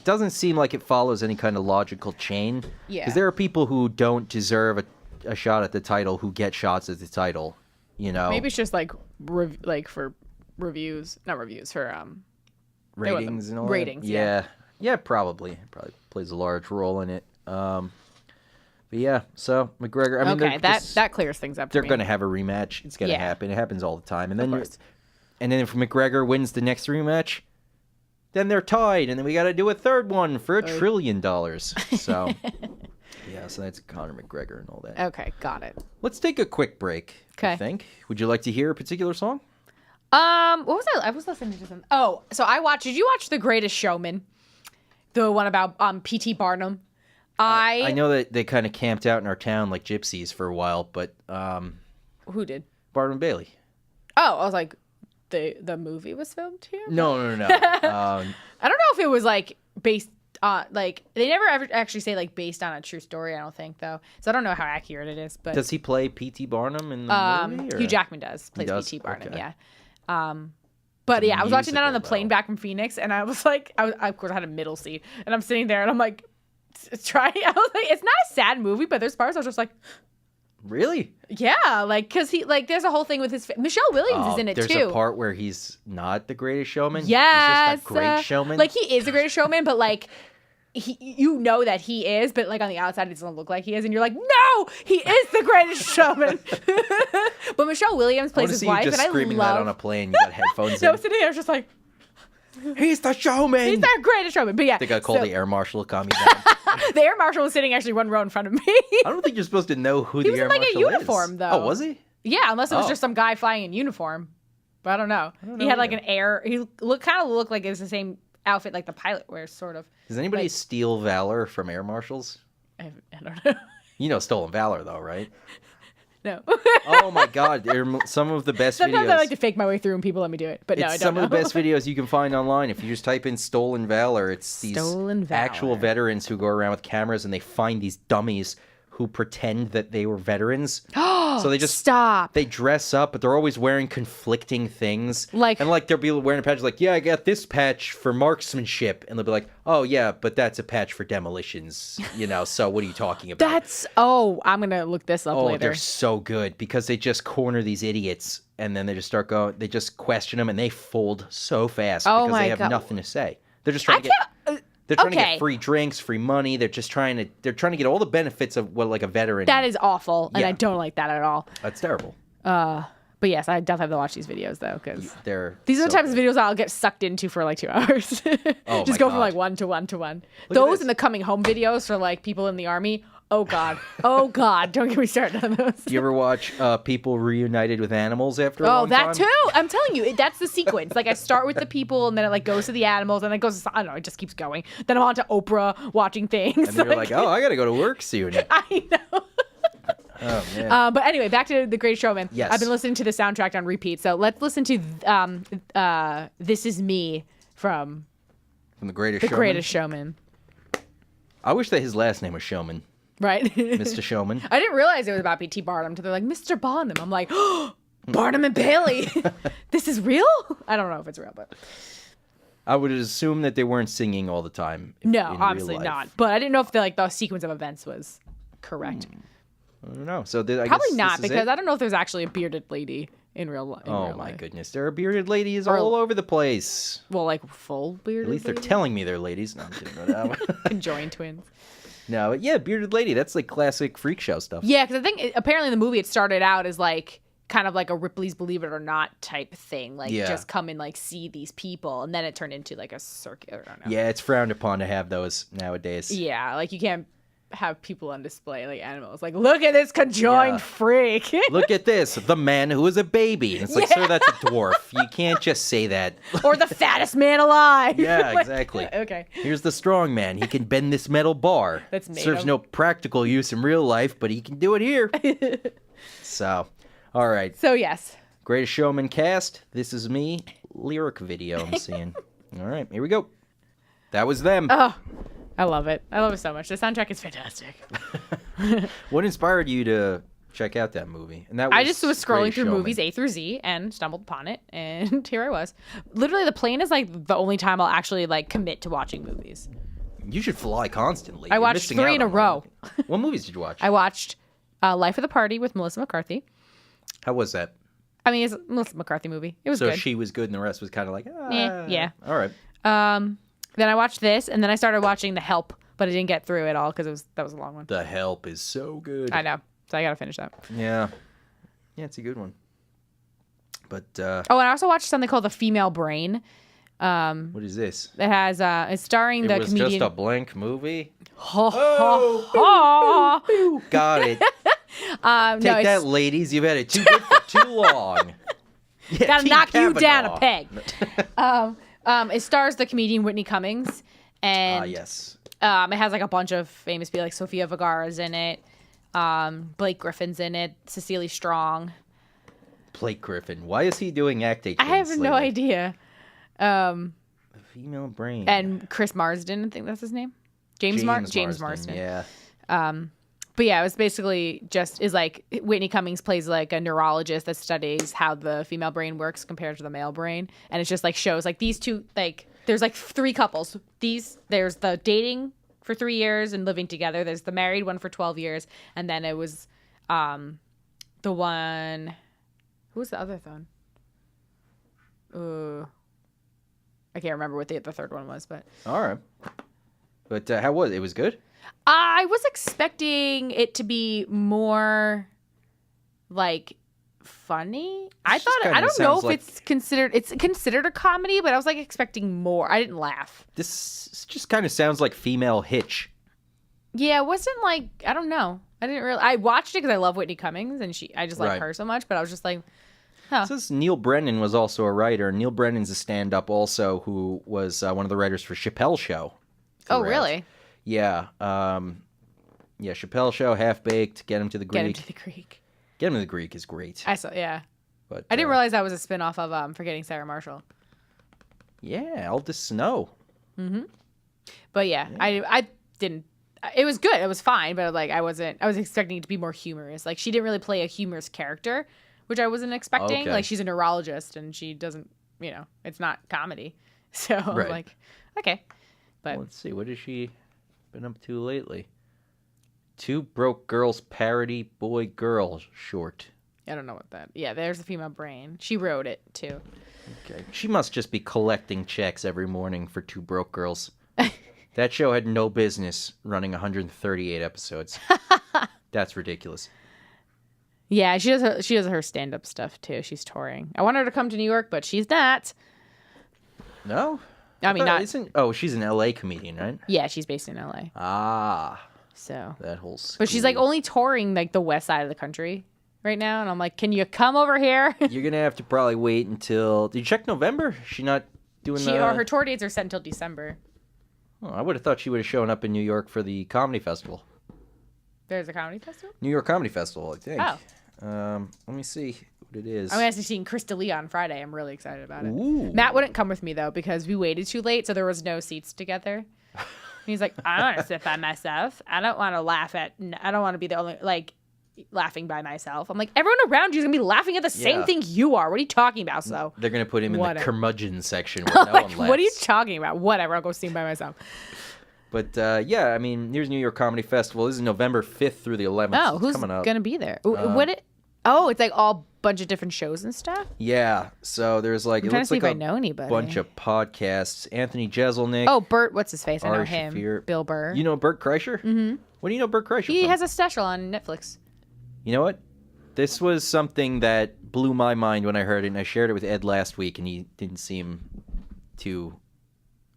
doesn't seem like it follows any kind of logical chain.
Yeah.
Because there are people who don't deserve a shot at the title who get shots at the title.
Maybe it's just like for reviews, not reviews for
ratings and all
ratings.
that. Yeah, probably. It probably plays a large role in it. But yeah, so McGregor. I mean,
okay, that clears things up.
They're going to have a rematch. It's going to happen. It happens all the time. And then if McGregor wins the next rematch, then they're tied, and then we got to do a third one for $1 trillion. So yeah, so that's Conor McGregor and all that.
Okay, got it.
Let's take a quick break.
Okay.
I think. Would you like to hear a particular song?
What was I was listening to something. Oh, so did you watch The Greatest Showman? The one about P.T. Barnum.
I know that they kind of camped out in our town like gypsies for a while, but
who did?
Barnum Bailey.
Oh, I was like, the movie was filmed here?
No.
I don't know if it was like based on like they never ever actually say like based on a true story. I don't think though, so I don't know how accurate it is. But
does he play P.T. Barnum in the movie? Or?
Hugh Jackman plays P.T. Barnum.
Okay.
Yeah. But yeah, I was watching that on the
musical,
plane back from Phoenix, and I was like, I of course had a middle seat, and I'm sitting there, and I'm like, I was like, it's not a sad movie, but there's parts I was just like,
really?
Yeah, like because he like there's a whole thing with his Michelle Williams is in it
there's
too.
There's a part where he's not the greatest showman.
Yes,
he's just a great showman.
Like he is the greatest showman, but like. You know that he is, but like on the outside, it doesn't look like he is, and you're like, no, he is the greatest showman. But Michelle Williams plays his wife,
just
and I
screaming
love
that on a plane. You got headphones
No,
in.
sitting there, I was just like,
He's the showman.
He's the greatest showman. But yeah.
They got called the air marshal to calm me down.
The air marshal was sitting actually one row in front of me.
I don't think you're supposed to know who the air marshal is.
He was in like a uniform, though.
Oh, was he?
Yeah, unless it was just some guy flying in uniform. But I don't know. He had like an air. He kind of looked like it was the same outfit like the pilot wears, sort of.
Does anybody steal valor from air marshals?
I don't know.
You know stolen valor, though, right?
No.
Oh my God! They're some of the best
Sometimes
videos.
I like to fake my way through and people let me do it, but no, I don't
Some
know.
of the best videos you can find online. If you just type in "stolen valor," it's these actual veterans who go around with cameras and they find these dummies who pretend that they were veterans. So they just They dress up, but they're always wearing conflicting things. They'll be wearing a patch like, yeah, I got this patch for marksmanship, and they'll be like, oh yeah, but that's a patch for demolitions. So what are you talking about?
I'm gonna look this up later.
They're so good because they just corner these idiots, and then they just start going. They just question them, and they fold so fast because they have nothing to say. They're just trying to get. They're trying to get free drinks, free money. They're just trying to. They're trying to get all the benefits of what like a veteran.
That is awful, and I don't like that at all.
That's terrible.
But yes, I definitely have to watch these videos though, because these are the
so
types of videos I'll get sucked into for like 2 hours. Just go from like one to one to one. Those and the coming home videos for like people in the army. Oh God, don't get me started on those.
Do you ever watch people reunited with animals after a long time?
Oh, that too. I'm telling you, that's the sequence. Like I start with the people, and then it like goes to the animals, and then it goes. I don't know. It just keeps going. Then I'm on to Oprah watching things.
And then you're like, oh, I gotta go to work soon.
I know.
Oh man.
But anyway, back to The Greatest Showman.
Yes.
I've been listening to the soundtrack on repeat, so let's listen to "This Is Me" from
The Greatest Showman.
The Greatest Showman.
I wish that his last name was Showman.
Right.
Mr. Showman.
I didn't realize it was about P.T. Barnum until they're like, Mr. Barnum. I'm like, oh, Barnum and Bailey. This is real? I don't know if it's real, but.
I would assume that they weren't singing all the time.
No, obviously not. But I didn't know if the sequence of events was correct.
I don't know. So
probably not, because I don't know if there's actually a bearded lady in real life.
Oh my goodness, there are bearded ladies all over the place.
Well, like full bearded.
At least they're telling me they're ladies. No, I'm kidding.
Conjoined twins.
No, yeah, bearded lady. That's like classic freak show stuff.
Yeah, because I think apparently in the movie it started out as like kind of like a Ripley's Believe It or Not type thing. Like just come and like see these people, and then it turned into like a circuit. I don't know.
Yeah, it's frowned upon to have those nowadays.
Yeah, like you can't have people on display like animals. Like, look at this conjoined freak.
Look at this, the man who is a baby. And it's like, sir, that's a dwarf. You can't just say that.
Or the fattest man alive.
Yeah, exactly.
Okay.
Here's the strong man. He can bend this metal bar.
That's made
Serves no practical use in real life, but he can do it here. So, all right.
So, yes.
Greatest Showman cast. This is me. Lyric video I'm seeing. All right, here we go. That was them.
Oh, I love it. I love it so much. The soundtrack is fantastic.
What inspired you to check out that movie? And that was
I just was scrolling through
Showman.
movies A through Z and stumbled upon it, and here I was. Literally, the plane is like the only time I'll actually like commit to watching movies.
You should fly constantly.
I watched 3 in a row.
What movies did you watch?
I watched Life of the Party with Melissa McCarthy.
How was that?
I mean, it's a Melissa McCarthy movie. It was good.
So she was good, and the rest was kind of like,
yeah.
All right.
Then I watched this, and then I started watching The Help, but I didn't get through it all because that was a long one.
The Help is so good.
I know, so I gotta finish that.
Yeah, it's a good one. But
and I also watched something called The Female Brain.
What is this?
It has it's starring the comedian.
It was just a blank movie.
Got
it. Take that, ladies. You've had it too good for too long. Yeah,
gotta knock
Kavanaugh.
you down a peg. It stars the comedian Whitney Cummings, and
yes.
It has like a bunch of famous people, like Sofia Vergara's in it, Blake Griffin's in it, Cecily Strong.
Blake Griffin. Why is he doing acting?
I have no idea.
The Female Brain.
And Chris Marsden, I think that's his name. James Marsden.
Yeah.
But yeah, it was basically is like Whitney Cummings plays like a neurologist that studies how the female brain works compared to the male brain. And it's just like shows like these two, like there's like 3 couples. There's the dating for 3 years and living together. There's the married one for 12 years. And then it was the one, who was the other one? I can't remember what the third one was, but.
All right. But how was it? It was good?
I was expecting it to be more like funny. I
just
thought
kinda
I don't know
sounds
if it's considered a comedy, but I was like expecting more. I didn't laugh.
This just kind of sounds like female Hitch.
Yeah, it wasn't like I don't know. I didn't really. I watched it because I love Whitney Cummings, and I just like
Right.
her so much. But I was just like, huh.
It says Neil Brennan was also a writer. Neil Brennan's a stand-up also who was one of the writers for Chappelle Show.
Oh,
throughout.
really?
Yeah. Yeah, Chappelle Show, Half Baked, Get Him to the Greek.
Get him to the Greek.
Get Him to the Greek is great.
I saw. Yeah.
But
I didn't realize that was a spinoff of Forgetting Sarah Marshall.
Yeah, Aldous Snow.
But yeah, I didn't. It was good. It was fine, but like I was expecting it to be more humorous. Like she didn't really play a humorous character, which I wasn't expecting.
Okay.
Like she's a neurologist and she doesn't, it's not comedy. So I'm
Right.
like, okay. But
Let's see, what has she been up to lately? Two Broke Girls parody boy girl short.
I don't know what that. Yeah, there's the female brain. She wrote it too.
Okay. She must just be collecting checks every morning for Two Broke Girls. That show had no business running 138 episodes. That's ridiculous.
Yeah, she does her stand up stuff too. She's touring. I want her to come to New York, but she's not.
No?
I mean, not.
She's an LA comedian, right?
Yeah, she's based in LA.
Ah,
So,
that whole school.
but she's like only touring like the west side of the country right now, and I'm like, can you come over here?
You're going to have to probably wait until... Did you check November? She not doing
Or her tour dates are set until December.
Oh, I would have thought she would have shown up in New York for the comedy festival.
There's a comedy festival?
New York Comedy Festival, I think.
Oh.
Let me see what it is.
I'm actually seeing Krista Lee on Friday. I'm really excited about it.
Ooh.
Matt wouldn't come with me, though, because we waited too late, so there was no seats together. And he's like, I want to sit by myself. I don't want to I don't want to be the only, like, laughing by myself. I'm like, everyone around you is going to be laughing at the same thing you are. What are you talking about? So
They're going to put him in
Whatever.
the curmudgeon section where no one laughs.
what are you talking about? Whatever. I'll go sing by myself.
But, yeah, I mean, here's New York Comedy Festival. This is November 5th through the 11th.
Oh,
so it's
who's
coming up.
going to be there? It's like all bunch of different shows and stuff?
Yeah, so there's like...
I'm
it
trying to
looks
see
like
if I
a
know anybody.
bunch of podcasts. Anthony Jeselnik.
Oh, Bert, what's his face? I know
Ari
him.
Shaffir.
Bill Burr.
You know Bert Kreischer? Mm-hmm. What do you know Bert Kreischer
He
from?
has a special on Netflix.
You know what? This was something that blew my mind when I heard it, and I shared it with Ed last week, and he didn't seem too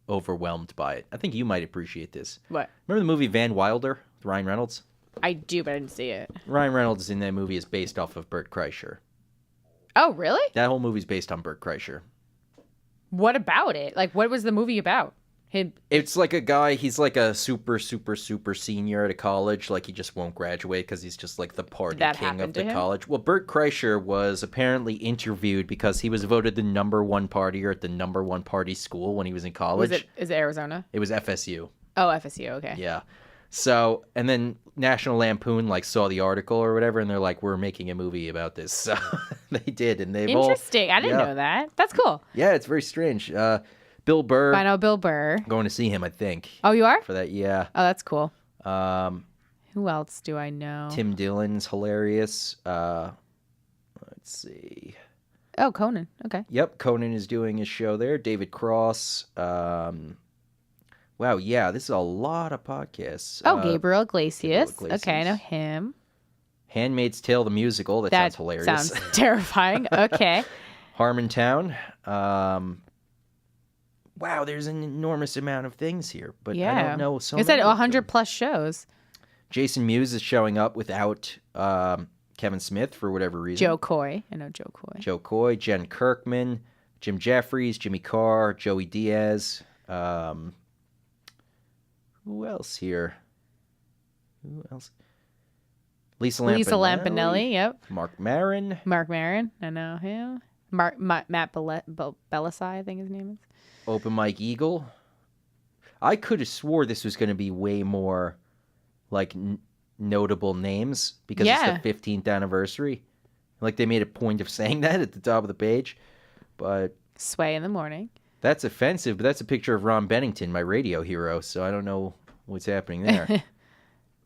overwhelmed by it. I think you might appreciate this.
What?
Remember the movie Van Wilder with Ryan Reynolds?
I do, but I didn't see it.
Ryan Reynolds in that movie is based off of Bert Kreischer.
Oh, really?
That whole movie's based on Bert Kreischer.
What about it? Like, what was the movie about? Him?
It's like a guy, he's like a super senior at a college. Like, he just won't graduate because he's just like the party
That
king of
happened
the
to him?
college. Well, Bert Kreischer was apparently interviewed because he was voted the #1 partier at the #1 party school when he was in college.
Is it Arizona?
It was FSU.
Oh, FSU. Okay.
Yeah. So, and then National Lampoon like saw the article or whatever, and they're like, "We're making a movie about this." So they did, and they've
Interesting. I didn't
yeah.
know that. That's cool.
Yeah, it's very strange. Bill Burr.
I know Bill Burr.
Going to see him, I think.
Oh, you are?
For that, yeah.
Oh, that's cool.
Who
else do I know?
Tim Dillon's hilarious. Let's see.
Oh, Conan. Okay.
Yep, Conan is doing his show there. David Cross. Wow, yeah, this is a lot of podcasts.
Oh, Gabriel Iglesias.
Gabriel Iglesias.
Okay, I know him.
Handmaid's Tale, the musical. That sounds hilarious.
Sounds terrifying. Okay.
Harmontown. Wow, there's an enormous amount of things here, but
Yeah.
I don't know so
It said
many of
100
them.
plus shows.
Jason Mewes is showing up without Kevin Smith for whatever reason.
Joe Coy. I know Joe Coy.
Joe Coy, Jen Kirkman, Jim Jeffries, Jimmy Carr, Joey Diaz. Who else here? Who else? Lisa
Lampanelli. Yep.
Mark Maron.
Mark Maron. I know him. Matt Belisai, I think his name is.
Open Mike Eagle. I could have swore this was going to be way more like notable names because it's the 15th anniversary. Like they made a point of saying that at the top of the page. But
Sway in the Morning.
that's offensive, but that's a picture of Ron Bennington, my radio hero, so I don't know what's happening there.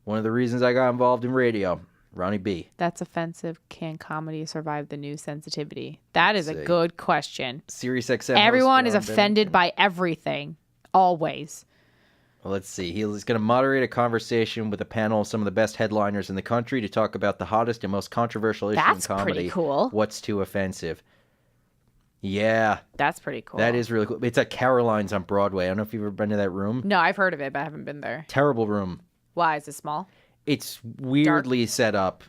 One of the reasons I got involved in radio, Ronnie B.
That's offensive. Can comedy survive the new sensitivity? That is
Let's
a
see.
good question.
Sirius XM.
Everyone
host
is
Ron
offended
Bennington.
by everything. Always.
Let's see. He's going to moderate a conversation with a panel of some of the best headliners in the country to talk about the hottest and most controversial issue in comedy.
That's pretty cool.
What's too offensive? Yeah.
That's pretty cool.
That is really cool. It's at Caroline's on Broadway. I don't know if you've ever been to that room.
No, I've heard of it, but I haven't been there.
Terrible room.
Why? Is it small?
It's weirdly set up.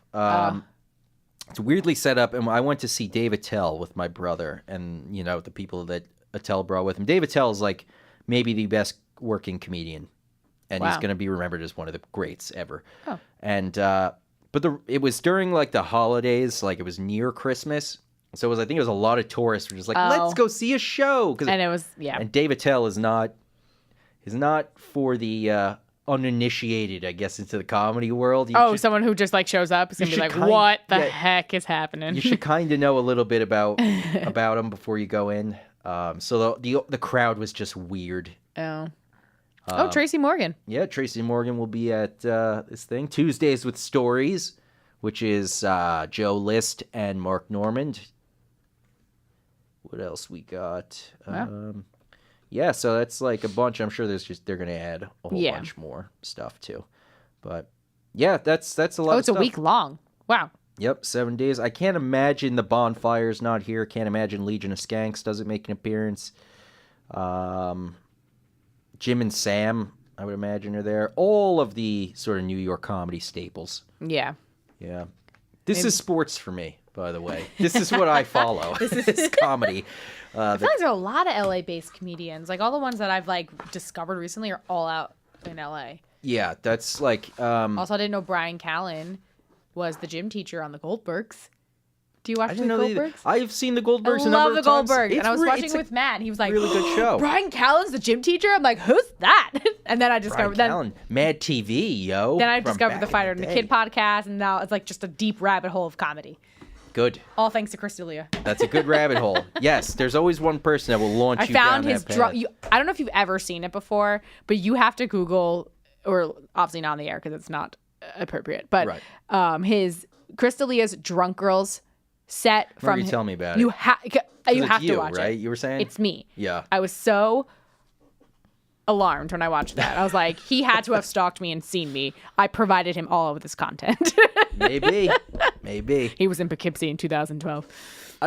It's weirdly set up, and I went to see Dave Attell with my brother and, the people that Attell brought with him. Dave Attell is like maybe the best working comedian, and he's going to be remembered as one of the greats ever. Oh. And but it was during like the holidays, like it was near Christmas, so I think it was a lot of tourists were just like, let's go see a show.
And it was
And Dave Attell is not for the uninitiated, I guess, into the comedy world.
Someone who just like shows up is gonna be like, what the heck is happening?
You should kind of know a little bit about him before you go in. So the crowd was just weird.
Tracy Morgan.
Yeah, Tracy Morgan will be at this thing. Tuesdays with Stories, which is Joe List and Mark Normand. What else we got? Yeah, so that's like a bunch. I'm sure they're going to add a whole bunch more stuff too. But yeah, that's a lot of stuff.
It's a week long. Wow.
Yep, 7 days. I can't imagine the Bonfire's not here. Can't imagine Legion of Skanks doesn't make an appearance. Jim and Sam, I would imagine, are there. All of the sort of New York comedy staples.
Yeah.
Yeah. This is sports for me, by the way. This is what I follow. This is comedy.
I feel like there are a lot of LA-based comedians. Like all the ones that I've like discovered recently are all out in LA.
Yeah, that's like.
Also, I didn't know Brian Callen was the gym teacher on the Goldbergs. Do you watch the Goldbergs?
I've seen the Goldbergs
I
a number of times.
love the Goldbergs. And I was watching it with Matt. And he was like,
really good show.
Brian Callen's the gym teacher? I'm like, who's that? And then I discovered
Brian Callen, Mad TV, yo.
Then I discovered the Fighter and the Kid podcast. And now it's like just a deep rabbit hole of comedy.
Good.
All thanks to Chris D'Elia.
That's a good rabbit hole. Yes, there's always one person that will launch you down that path.
I don't know if you've ever seen it before, but you have to Google, or obviously not on the air because it's not appropriate, but his Chris D'Elia's Drunk Girls set from.
You tell me about it.
You have to watch it.
Right? You were saying
it's me.
Yeah.
I was so alarmed when I watched that. I was like, he had to have stalked me and seen me. I provided him all of this content.
Maybe.
He was in Poughkeepsie in 2012.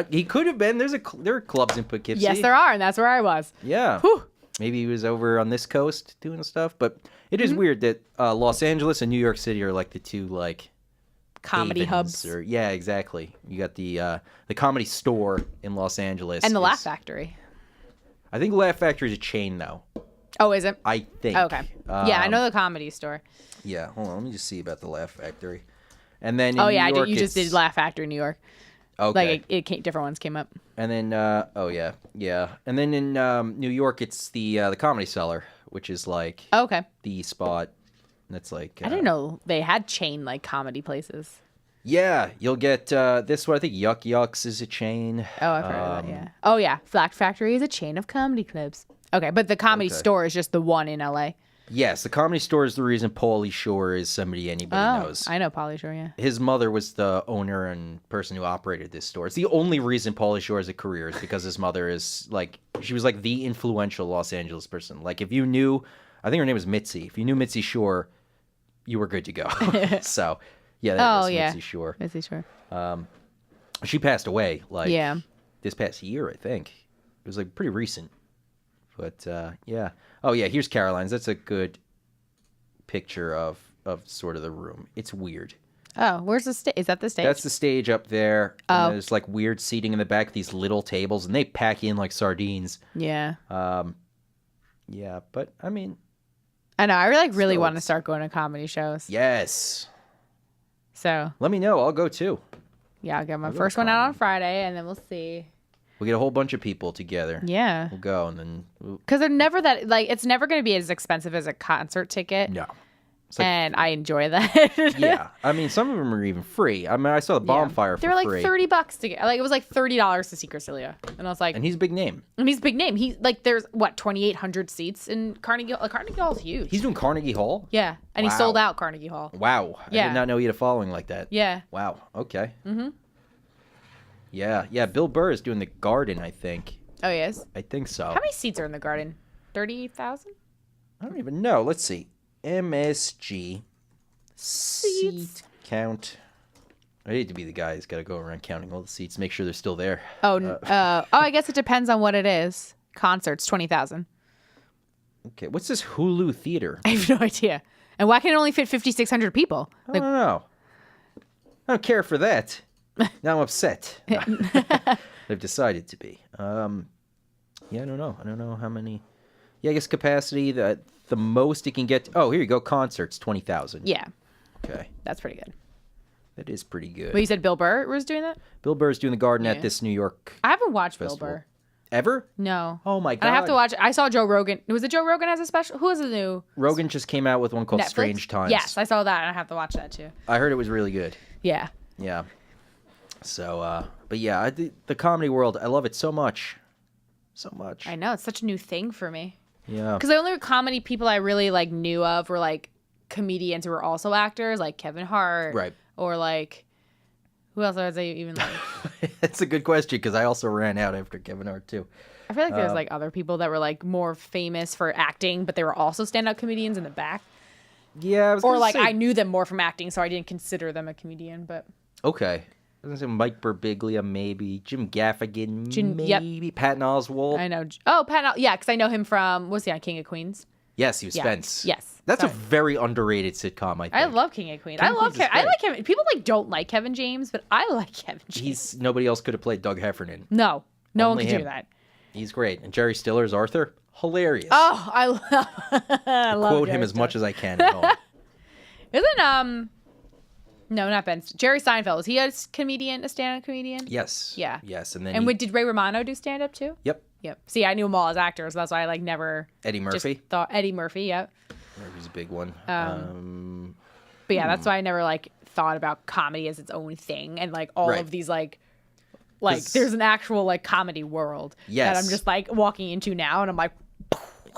He could have been. There are clubs in Poughkeepsie.
Yes, there are, and that's where I was.
Yeah.
Whew.
Maybe he was over on this coast doing stuff, but it is weird that Los Angeles and New York City are like the two like
comedy hubs.
Yeah, exactly. You got the Comedy Store in Los Angeles
and the Laugh Factory.
I think Laugh Factory is a chain though.
Oh, is it?
I think.
Okay. Yeah, I know the Comedy Store.
Yeah, hold on. Let me just see about the Laugh Factory. And then
New York, you just did Laugh Factory New York.
Okay.
Like different ones came up.
And then yeah. And then in New York, it's the Comedy Cellar, which is like the spot. That's like
I didn't know they had chain like comedy places.
Yeah, you'll get this one. I think Yuck Yucks is a chain.
Oh, I've heard of that. Yeah. Oh yeah, Laugh Factory is a chain of comedy clubs. Okay, but the Comedy Store is just the one in LA.
Yes, the Comedy Store is the reason Pauly Shore is somebody anybody knows.
I know Pauly Shore, yeah.
His mother was the owner and person who operated this store. It's the only reason Pauly Shore has a career is because his mother is like, she was like the influential Los Angeles person. Like if you knew, I think her name was Mitzi. If you knew Mitzi Shore, you were good to go. So, yeah, that was Mitzi Shore.
Mitzi Shore.
She passed away like this past year, I think. It was like pretty recent. But yeah. Oh yeah, here's Caroline's. That's a good picture of sort of the room. It's weird.
Oh, where's the stage? Is that the stage?
That's the stage up there. And there's like weird seating in the back, these little tables, and they pack in like sardines.
Yeah.
Yeah, but I mean,
I know. I really want to start going to comedy shows.
Yes.
So
let me know. I'll go too.
Yeah, I'll get my first one out on Friday, and then we'll see.
We'll get a whole bunch of people together.
Yeah.
We'll go and then...
Because they're never that... Like, it's never going to be as expensive as a concert ticket.
No.
Like, and I enjoy that.
Yeah. I mean, some of them are even free. I mean, I saw the Bonfire for free.
They were like $30 to get. Like, it was like $30 to see Chris D'Elia. And I was like...
And he's a big name.
He's like, there's, 2,800 seats in Carnegie Hall. Carnegie Hall's huge.
He's doing Carnegie Hall?
Yeah. And he sold out Carnegie Hall.
Wow.
Yeah.
I did not know he had a following like that.
Yeah.
Wow. Okay. Mm-hmm. Yeah. Bill Burr is doing the Garden, I think.
Oh, he is?
I think so.
How many seats are in the Garden? 30,000?
I don't even know. Let's see. MSG seat count. I hate to be the guy who's got to go around counting all the seats, make sure they're still there.
I guess it depends on what it is. Concerts, 20,000.
Okay, what's this Hulu Theater?
I have no idea. And why can it only fit 5,600 people?
I don't know. I don't care for that. Now I'm upset. They've decided to be. Yeah, I don't know. I don't know how many. Yeah, I guess capacity, the most it can get. Oh, here you go. Concerts, 20,000.
Yeah.
Okay.
That's pretty good.
That is pretty good.
Well, you said Bill Burr was doing that?
Bill Burr's doing the Garden at this New York
I haven't watched
festival.
Bill Burr.
Ever?
No.
Oh, my God.
And I have to watch. I saw Joe Rogan. Was it Joe Rogan has a special? Who is the new?
Rogan just came out with one called
Netflix?
Strange Times.
Yes, I saw that, and I have to watch that too.
I heard it was really good.
Yeah.
Yeah. So, but yeah, the comedy world, I love it so much. So much.
I know. It's such a new thing for me.
Yeah.
Because the only comedy people I really like knew of were like comedians who were also actors, like Kevin Hart.
Right.
Or like, who else was I even like?
That's a good question because I also ran out after Kevin Hart too.
I feel like there's like other people that were like more famous for acting, but they were also stand-up comedians in the back.
Yeah.
Or like I knew them more from acting, so I didn't consider them a comedian. But
okay. I was gonna say Mike Birbiglia, maybe maybe
Yep.
Patton Oswalt.
I know. Oh, yeah, because I know him from was he on King of Queens?
Yes, he was
Yeah.
Spence.
Yes.
That's
Sorry.
a very underrated sitcom. I think.
I love King of Queens.
King
I
of
love
Queens is
Kevin. I
great.
like Kevin. People like don't like Kevin James, but I like Kevin James.
Nobody else could have played Doug Heffernan.
No one
Only
can
him.
do that.
He's great. And Jerry Stiller's Arthur, hilarious.
Oh, I love. I love
Quote him
Jerry
as much as I can at home.
Isn't no, not Ben. Jerry Seinfeld. Was he a comedian, a stand-up comedian?
Yes.
Yeah.
Yes, and then
Did Ray Romano do stand-up too?
Yep.
Yep. See, I knew them all as actors. So that's why I like never.
Eddie Murphy.
Just thought Eddie Murphy. Yep.
Murphy's a big one.
But yeah, that's why I never like thought about comedy as its own thing, and like all
Right.
of these like there's an actual like comedy world
Yes.
that I'm just like walking into now, and I'm like,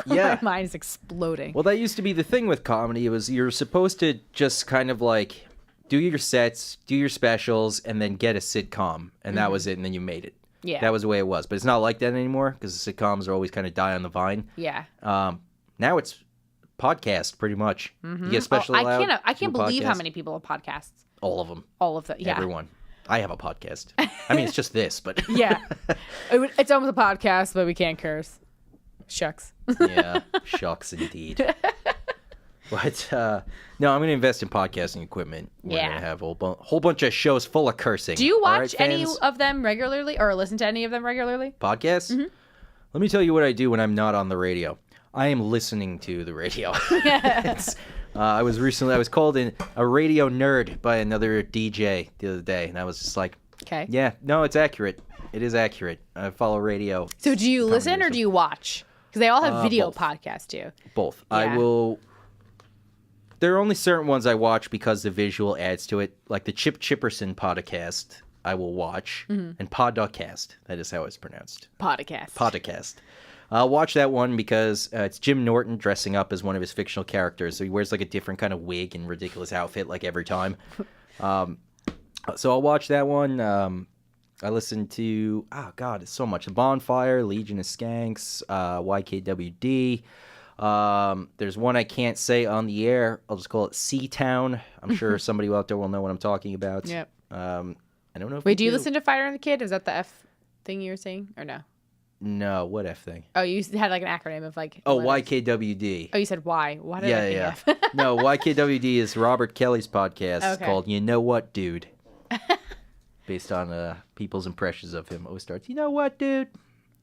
Yeah.
my mind is exploding.
Well, that used to be the thing with comedy. It was you're supposed to just kind of like do your sets, do your specials, and then get a sitcom, and that was it. And then you made it.
Yeah.
That was the way it was. But it's not like that anymore because the sitcoms are always kind of die on the vine.
Yeah.
Now it's podcast pretty much. You get special.
I can't believe how many people have podcasts.
All of them.
All of them. Yeah.
Everyone. I have a podcast. I mean, it's just this, but
Yeah. It's almost a podcast, but we can't curse. Shucks.
yeah, shucks indeed. But no, I'm going to invest in podcasting equipment. We're going to have a whole bunch of shows full of cursing.
Do you
All
watch
right,
any
fans?
of them regularly or listen to any of them regularly?
Podcasts?
Mm-hmm.
Let me tell you what I do when I'm not on the radio. I am listening to the radio. I was called a radio nerd by another DJ the other day, and I was just like,
Okay.
yeah, no, it's accurate. It is accurate. I follow radio.
So do you listen or do you watch? Because they all have video
both.
podcasts too.
Both.
Yeah.
I will. There are only certain ones I watch because the visual adds to it. Like the Chip Chipperson podcast, I will watch, and Podcast. That is how it's pronounced.
Podcast.
Podcast. I'll watch that one because it's Jim Norton dressing up as one of his fictional characters. So he wears like a different kind of wig and ridiculous outfit like every time. So I'll watch that one. I listen to, it's so much. The Bonfire, Legion of Skanks, YKWD. There's one I can't say on the air. I'll just call it Seatown. I'm sure somebody out there will know what I'm talking about.
Yep.
I don't know if
Wait, do you listen to Fighter and the Kid? Is that the F thing you were saying or no?
No, what F thing?
Oh, you had like an acronym of like.
Oh,
letters.
YKWD.
Oh, you said Y. Why did I think F?
No, YKWD is Robert Kelly's podcast
Okay.
called You Know What, Dude? Based on people's impressions of him. Always starts, you know what, dude?
Oh,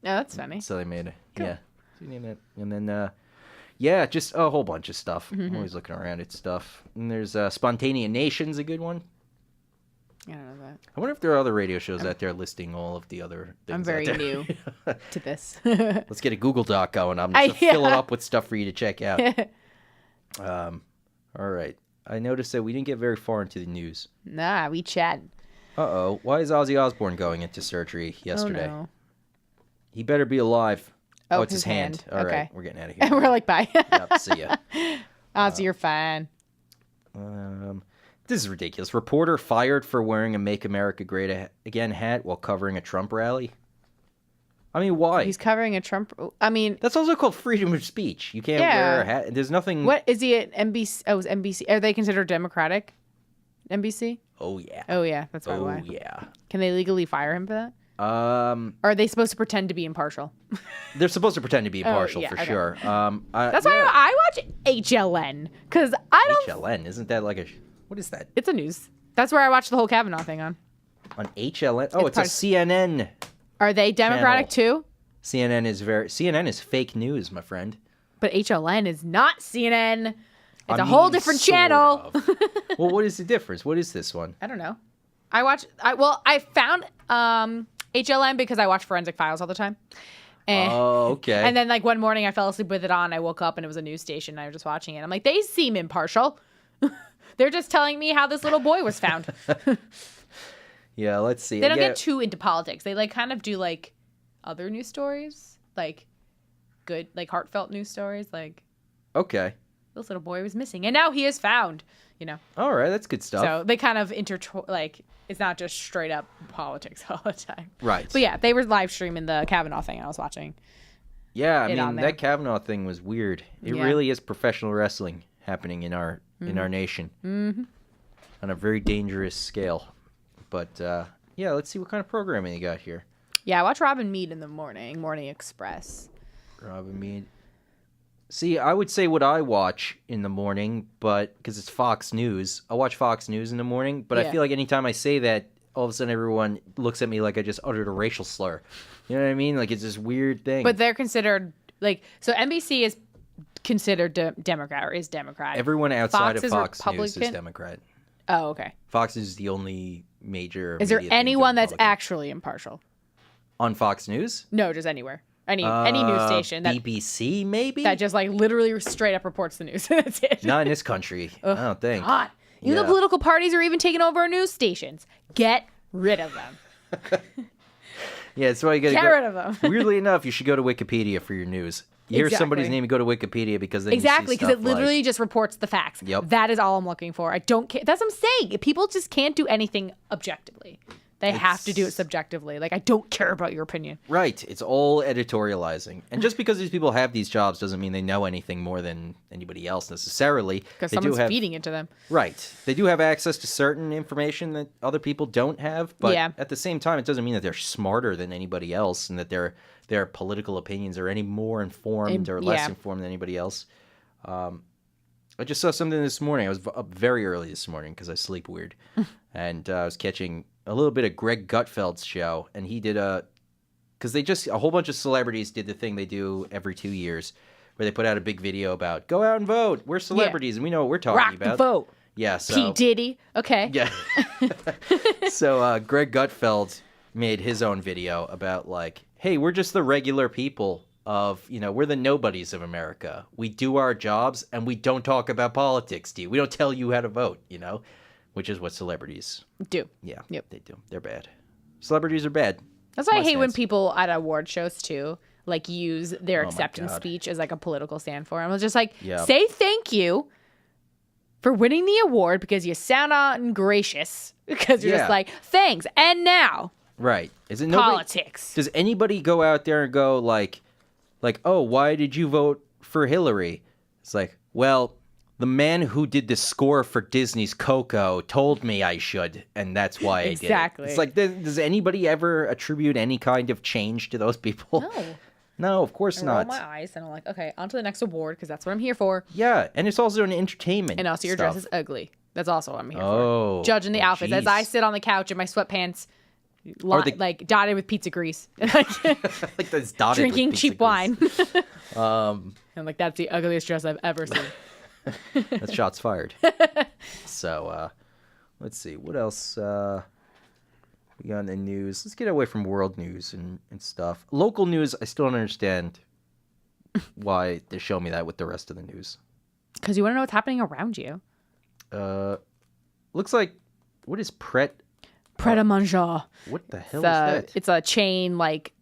that's funny.
So they made it.
Cool.
Yeah. So you name it. And then, just a whole bunch of stuff.
Mm-hmm.
I'm always looking around at stuff. And there's Spontaneous Nation's a good one.
I don't know that.
I wonder if there are other radio shows out there listing all of the other things
I'm
out
very
there.
new to this.
Let's get a Google Doc going. I'm just gonna fill it up with stuff for you to check out. All right. I noticed that we didn't get very far into the news.
Nah, we chat.
Uh-oh. Why is Ozzy Osbourne going into surgery yesterday?
Oh, no.
He better be alive.
Oh,
It's his hand. All right.
Okay.
We're getting out of
And
here.
we're like, bye.
Yep, see ya.
Ozzy, you're fine.
This is ridiculous. Reporter fired for wearing a Make America Great Again hat while covering a Trump rally. I mean, why?
He's covering a Trump. I mean,
That's also called freedom of speech. You can't wear a hat. There's nothing.
what is he at NBC? Oh, it's NBC. Are they considered Democratic? NBC?
Oh yeah.
Oh yeah, that's probably why.
Yeah.
Can they legally fire him for that? Or are they supposed to pretend to be impartial?
They're supposed to pretend to be impartial
yeah,
for
okay.
sure.
That's why I watch HLN because I don't.
HLN, isn't that like a? What is that?
It's a news. That's where I watch the whole Kavanaugh thing on.
On HLN? Oh, it's a
part of-
CNN.
Are they Democratic too?
CNN is fake news, my friend.
But HLN is not CNN. It's
I
a whole
mean,
different
sort
channel.
of. Well, what is the difference? What is this one?
I don't know. I found HLN because I watch Forensic Files all the time. And,
Oh, okay.
and then like one morning I fell asleep with it on. I woke up and it was a news station. And I was just watching it. I'm like, they seem impartial. They're just telling me how this little boy was found.
Yeah, let's see.
They don't get too into politics. They like kind of do like other news stories, like good, like heartfelt news stories. Like,
Okay.
this little boy was missing and now he is found. You know.
All right, that's good stuff.
So they kind of like it's not just straight up politics all the time.
Right.
But yeah, they were live streaming the Kavanaugh thing I was watching.
Yeah, I
it on
mean,
there.
that Kavanaugh thing was weird. It
Yeah.
really is professional wrestling happening in our nation. Mm-hmm. On a very dangerous scale. But yeah, let's see what kind of programming you got here.
Yeah, I watch Robin Mead in the Morning Express.
Robin Mead. See, I would say what I watch in the morning, but because it's Fox News, I watch Fox News in the morning. But I
Yeah.
feel like anytime I say that, all of a sudden everyone looks at me like I just uttered a racial slur. You know what I mean? Like it's this weird thing.
But they're considered so NBC is considered Democrat or is Democrat.
Everyone outside
Fox
of
is
Fox News is
Republican?
Democrat.
Oh, okay.
Fox News is the only major.
Is there
media thing
anyone that's
Republican.
actually impartial?
on Fox News?
No, just anywhere. Any news station that
BBC maybe?
that just like literally straight up reports the news. That's it.
Not in this country. I don't think.
God. Even
Yeah.
the political parties are even taking over our news stations. Get rid of them.
Yeah, that's why you got to
Get
go.
rid of them.
Weirdly enough, you should go to Wikipedia for your news. You hear somebody's
Exactly.
name, you go to Wikipedia because then
Exactly,
because
because it literally just reports the facts.
Yep.
That is all I'm looking for. I don't care. That's what I'm saying. People just can't do anything objectively. They have to do it
It's-
subjectively. Like, I don't care about your opinion.
Right. It's all editorializing. And just because these people have these jobs doesn't mean they know anything more than anybody else necessarily.
Because
They do
someone's
have,
feeding it to them.
Right. They do have access to certain information that other people don't have. But
Yeah.
at the same time, it doesn't mean that they're smarter than anybody else and that their political opinions are any more informed or less
yeah.
informed than anybody else. I just saw something this morning. I was up very early this morning because I sleep weird. And I was catching a little bit of Greg Gutfeld's show. And he did because a whole bunch of celebrities did the thing they do every 2 years where they put out a big video about go out and vote. We're celebrities and we know what we're talking
Rock
about.
the vote.
Yeah, so
P. Diddy. Okay.
yeah. So Greg Gutfeld made his own video about like, hey, we're just the regular people of, we're the nobodies of America. We do our jobs and we don't talk about politics to you. We don't tell you how to vote, which is what celebrities,
Do.
yeah,
Yep.
they do. They're bad. Celebrities are bad.
That's why I
My
hate when
stance.
people at award shows too, like use their
my
acceptance
God.
speech as like a political stand for. I'm just like,
Yeah.
say thank you for winning the award because you sound ungracious because you're
Yeah.
just like, thanks. And now
Right. Is it nobody?
politics.
Does anybody go out there and go like, oh, why did you vote for Hillary? It's like, well, the man who did the score for Disney's Coco told me I should, and that's why I did it.
Exactly.
It's like, does anybody ever attribute any kind of change to those people?
No.
No, of course
I roll
not.
my eyes and I'm like, okay, on to the next award because that's what I'm here for.
Yeah, and it's also an entertainment.
And also, your
stuff.
dress is ugly. That's also what I'm here
Oh,
for. Judging the outfits as
jeez.
I sit on the couch in my sweatpants,
the-
like dotted with pizza grease,
like that's dotted with
drinking
pizza
cheap
grease.
wine. I'm like, that's the ugliest dress I've ever seen.
That's shots fired. So, let's see. What else we got in the news? Let's get away from world news and stuff. Local news, I still don't understand why they show me that with the rest of the news.
Because you want to know what's happening around you.
Looks like, what is Pret?
Pret a manger.
What the hell is that?
It's a chain, like,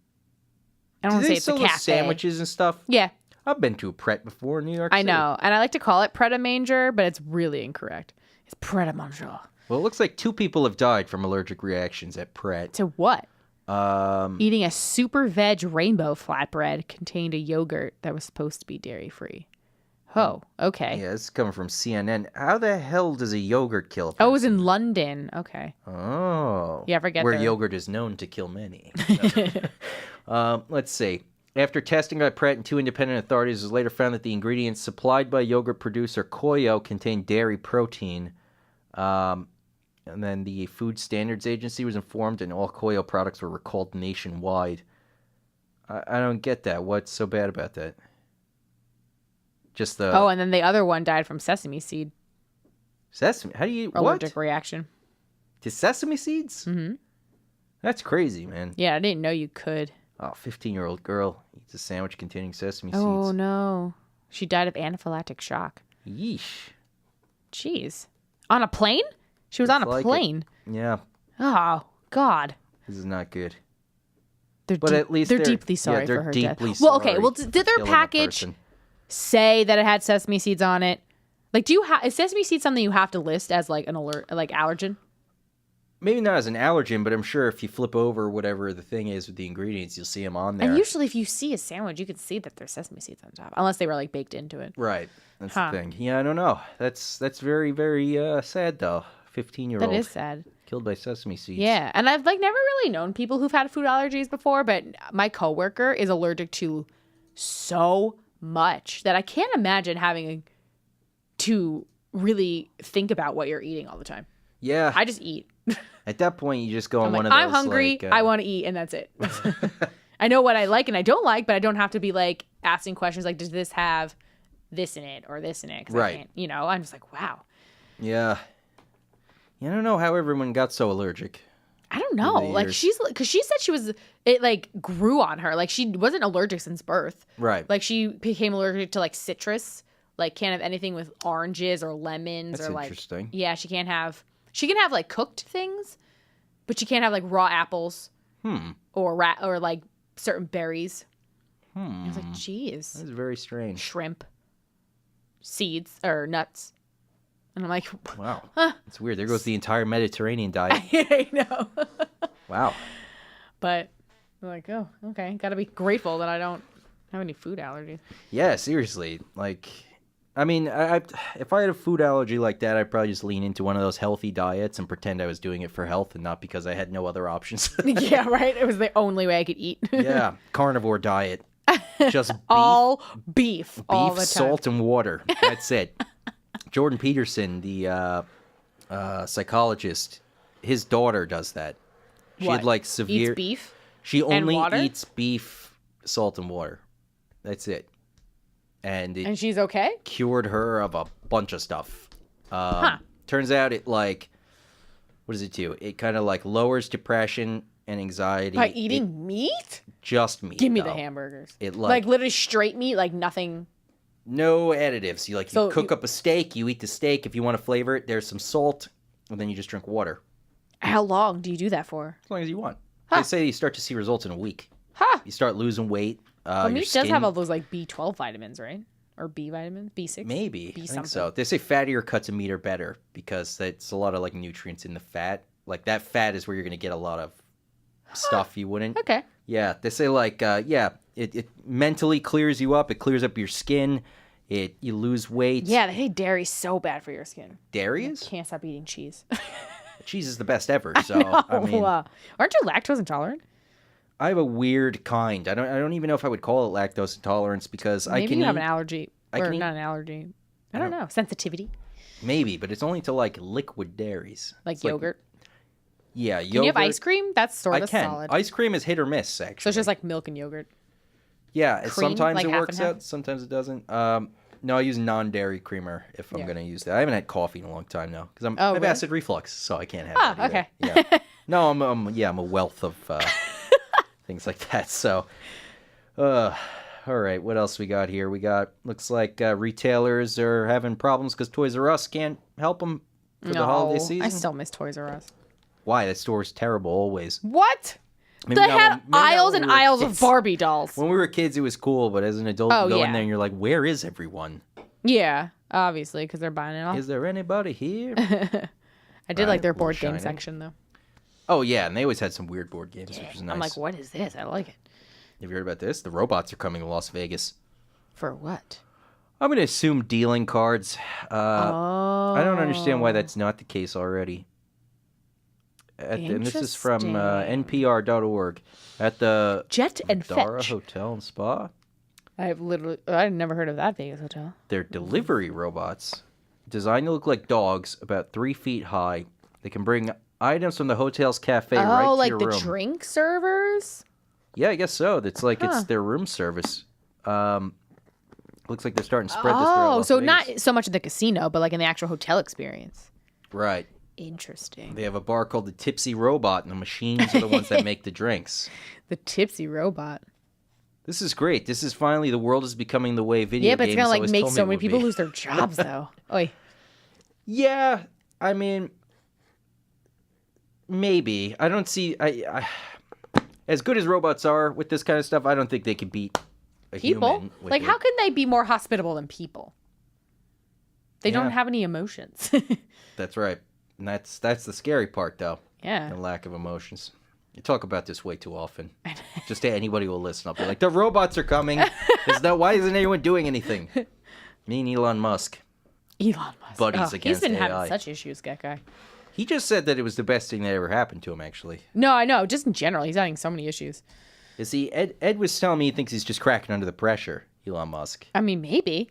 I don't
Do
want to
they
say it's a
sell those
cafe.
sandwiches and stuff?
Yeah,
I've been to a Pret before in New York
I
City.
know. And I like to call it Pret a manger, but it's really incorrect. It's Pret a manger.
Well, it looks like 2 people have died from allergic reactions at Pret.
To what? Eating a super veg rainbow flatbread contained a yogurt that was supposed to be dairy-free. Oh, okay.
Yeah, this is coming from CNN. How the hell does a yogurt kill a person?
Oh, it was in London. Okay.
Oh.
Yeah, I forget.
Where yogurt is known to kill many. Let's see. After testing by Pratt and two independent authorities, it was later found that the ingredients supplied by yogurt producer Koyo contained dairy protein. And then the Food Standards Agency was informed, and all Koyo products were recalled nationwide. I don't get that. What's so bad about that? Just the...
Oh, and then the other one died from sesame seed.
Sesame? How do you...
Allergic
what?
reaction.
To sesame seeds?
Mm-hmm.
That's crazy, man.
Yeah, I didn't know you could.
Oh, 15-year-old girl eats a sandwich containing sesame seeds.
Oh, no. She died of anaphylactic shock.
Yeesh.
Jeez. On a plane? She was on a plane.
Yeah.
Oh, God.
This is not good.
But at least they're deeply sorry for her death. Well, okay. Well, did their package say that it had sesame seeds on it? Like, is sesame seeds something you have to list as like an alert, like allergen?
Maybe not as an allergen, but I'm sure if you flip over whatever the thing is with the ingredients, you'll see them on there.
And usually, if you see a sandwich, you can see that there's sesame seeds on top, unless they were like baked into it.
Right. That's the thing. Yeah, I don't know. That's very, very sad though. 15-year-old.
That is sad.
Killed by sesame seeds.
Yeah, and I've like never really known people who've had food allergies before, but my coworker is allergic to so much that I can't imagine having to really think about what you're eating all the time.
Yeah.
I just eat.
At that point, you just go on one of
I'm
those.
I'm hungry. I want to eat, and that's it. I know what I like and I don't like, but I don't have to be like asking questions like, does this have this in it or this in it? 'Cause
right.
I can't, I'm just like, wow.
Yeah. I don't know how everyone got so allergic.
I don't know. Like because she said it like grew on her. Like she wasn't allergic since birth.
Right.
Like she became allergic to like citrus. Like can't have anything with oranges or lemons.
That's
or like
interesting.
Yeah, she can have like cooked things, but she can't have like raw apples. Or like certain berries. I was like, geez.
That's very strange.
Shrimp. Seeds or nuts. And I'm like,
wow, it's weird. There goes the entire Mediterranean diet.
I know.
Wow.
But I'm like, oh, okay. Got to be grateful that I don't have any food allergies.
Yeah, seriously. Like, I mean, if I had a food allergy like that, I'd probably just lean into one of those healthy diets and pretend I was doing it for health and not because I had no other options.
Yeah, right? It was the only way I could eat.
Yeah, carnivore diet. Just beef.
All beef. All the time.
Salt, and water. That's it. Jordan Peterson, the psychologist, his daughter does that. She had like severe...
Eats beef?
She only eats beef, salt, and water. That's it. And
she's okay?
Cured her of a bunch of stuff. Turns out it like... What does it do? It kind of like lowers depression and anxiety.
By eating meat?
Just meat.
Give me the hamburgers.
It
like literally straight meat, like nothing...
No additives. You cook up a steak, you eat the steak. If you want to flavor it, there's some salt, and then you just drink water.
How long do you do that for?
As long as you want. They say you start to see results in a week. You start losing weight.
Well, meat does have all those like B12 vitamins, right? Or B vitamins? B6?
Maybe. I think so. They say fattier cuts of meat are better because it's a lot of like nutrients in the fat. Like that fat is where you're going to get a lot of stuff you wouldn't.
Okay.
Yeah. They say like, it mentally clears you up. It clears up your skin. You lose weight.
Yeah, they say dairy's so bad for your skin.
Dairy is?
I can't stop eating cheese.
Cheese is the best ever. So I mean,
aren't you lactose intolerant?
I have a weird kind. I don't even know if I would call it lactose intolerance because I can.
Maybe you have an allergy, or not an allergy. I don't know. Sensitivity.
Maybe, but it's only to like liquid dairies,
like yogurt.
Yeah, yogurt.
Can you have ice cream? That's sort of solid.
Ice cream is hit or miss, actually.
So it's just like milk and yogurt.
Yeah, sometimes
like
it works out, sometimes it doesn't. No, I use non-dairy creamer if I'm going to use that. I haven't had coffee in a long time now because I have acid reflux, so I can't have that either.
Okay.
Yeah. No, I'm a wealth of things like that. So, all right, what else we got here? Looks like retailers are having problems because Toys R Us can't help them for the holiday season.
I still miss Toys R Us.
Why? That store's terrible always.
What? They had aisles and aisles of Barbie dolls.
When we were kids, it was cool, but as an adult, you go in there and you're like, where is everyone?
Yeah, obviously, because they're buying it all.
Is there anybody here?
I did like their board game section, though.
Oh, yeah, and they always had some weird board games, which is nice.
I'm like, what is this? I like it.
Have you heard about this? The robots are coming to Las Vegas.
For what?
I'm going to assume dealing cards.
Oh.
I don't understand why that's not the case already. And this is from npr.org. At the
Jet and
Dara
Fetch.
Hotel and Spa.
I've never heard of that Vegas hotel.
They're delivery robots. Designed to look like dogs, about 3 feet high. They can bring items from the hotel's cafe right to your room.
Oh, like the drink servers?
Yeah, I guess so. It's like it's their room service. Looks like they're starting to spread this throughout Las
so
Vegas.
not so much at the casino, but like in the actual hotel experience.
Right.
Interesting.
They have a bar called the Tipsy Robot, and the machines are the ones that make the drinks.
The Tipsy Robot.
This is great. This is finally the world is becoming the way video games
Yeah, but it's gonna like
always
make
told me
so
it
many
would
people
be.
lose their jobs though. Oy.
Yeah, I mean, maybe. I don't see. I as good as robots are with this kind of stuff, I don't think they could beat a
People?
human. With
Like,
it.
how can they be more hospitable than people? They
Yeah.
don't have any emotions.
That's right. And that's the scary part, though.
Yeah.
The lack of emotions. You talk about this way too often. Just to anybody who will listen. I'll be like, the robots are coming. Why isn't anyone doing anything? Me and Elon Musk.
Elon Musk.
Buddies against
He's been
AI.
having such issues, that guy.
He just said that it was the best thing that ever happened to him, actually.
No, I know. Just in general, he's having so many issues.
You see, Ed was telling me he thinks he's just cracking under the pressure, Elon Musk.
I mean, maybe.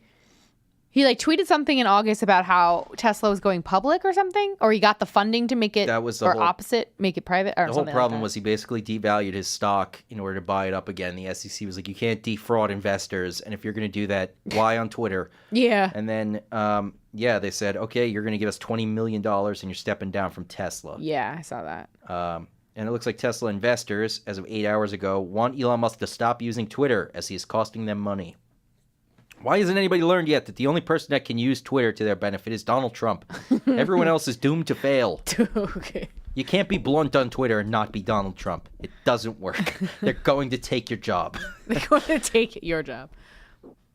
He like tweeted something in August about how Tesla was going public or something, or he got the funding to make it,
That was the
or
whole-
opposite, make it private. Or
The whole
something
problem
like
was he basically devalued his stock in order to buy it up again. The SEC was like, you can't defraud investors, and if you're going to do that, why on Twitter?
that. Yeah.
And then, they said, okay, you're going to give us $20 million, and you're stepping down from Tesla.
Yeah, I saw that.
And it looks like Tesla investors, as of 8 hours ago, want Elon Musk to stop using Twitter as he is costing them money. Why hasn't anybody learned yet that the only person that can use Twitter to their benefit is Donald Trump? Everyone else is doomed to fail.
Okay.
You can't be blunt on Twitter and not be Donald Trump. It doesn't work. They're going to take your job.
They're going to take your job.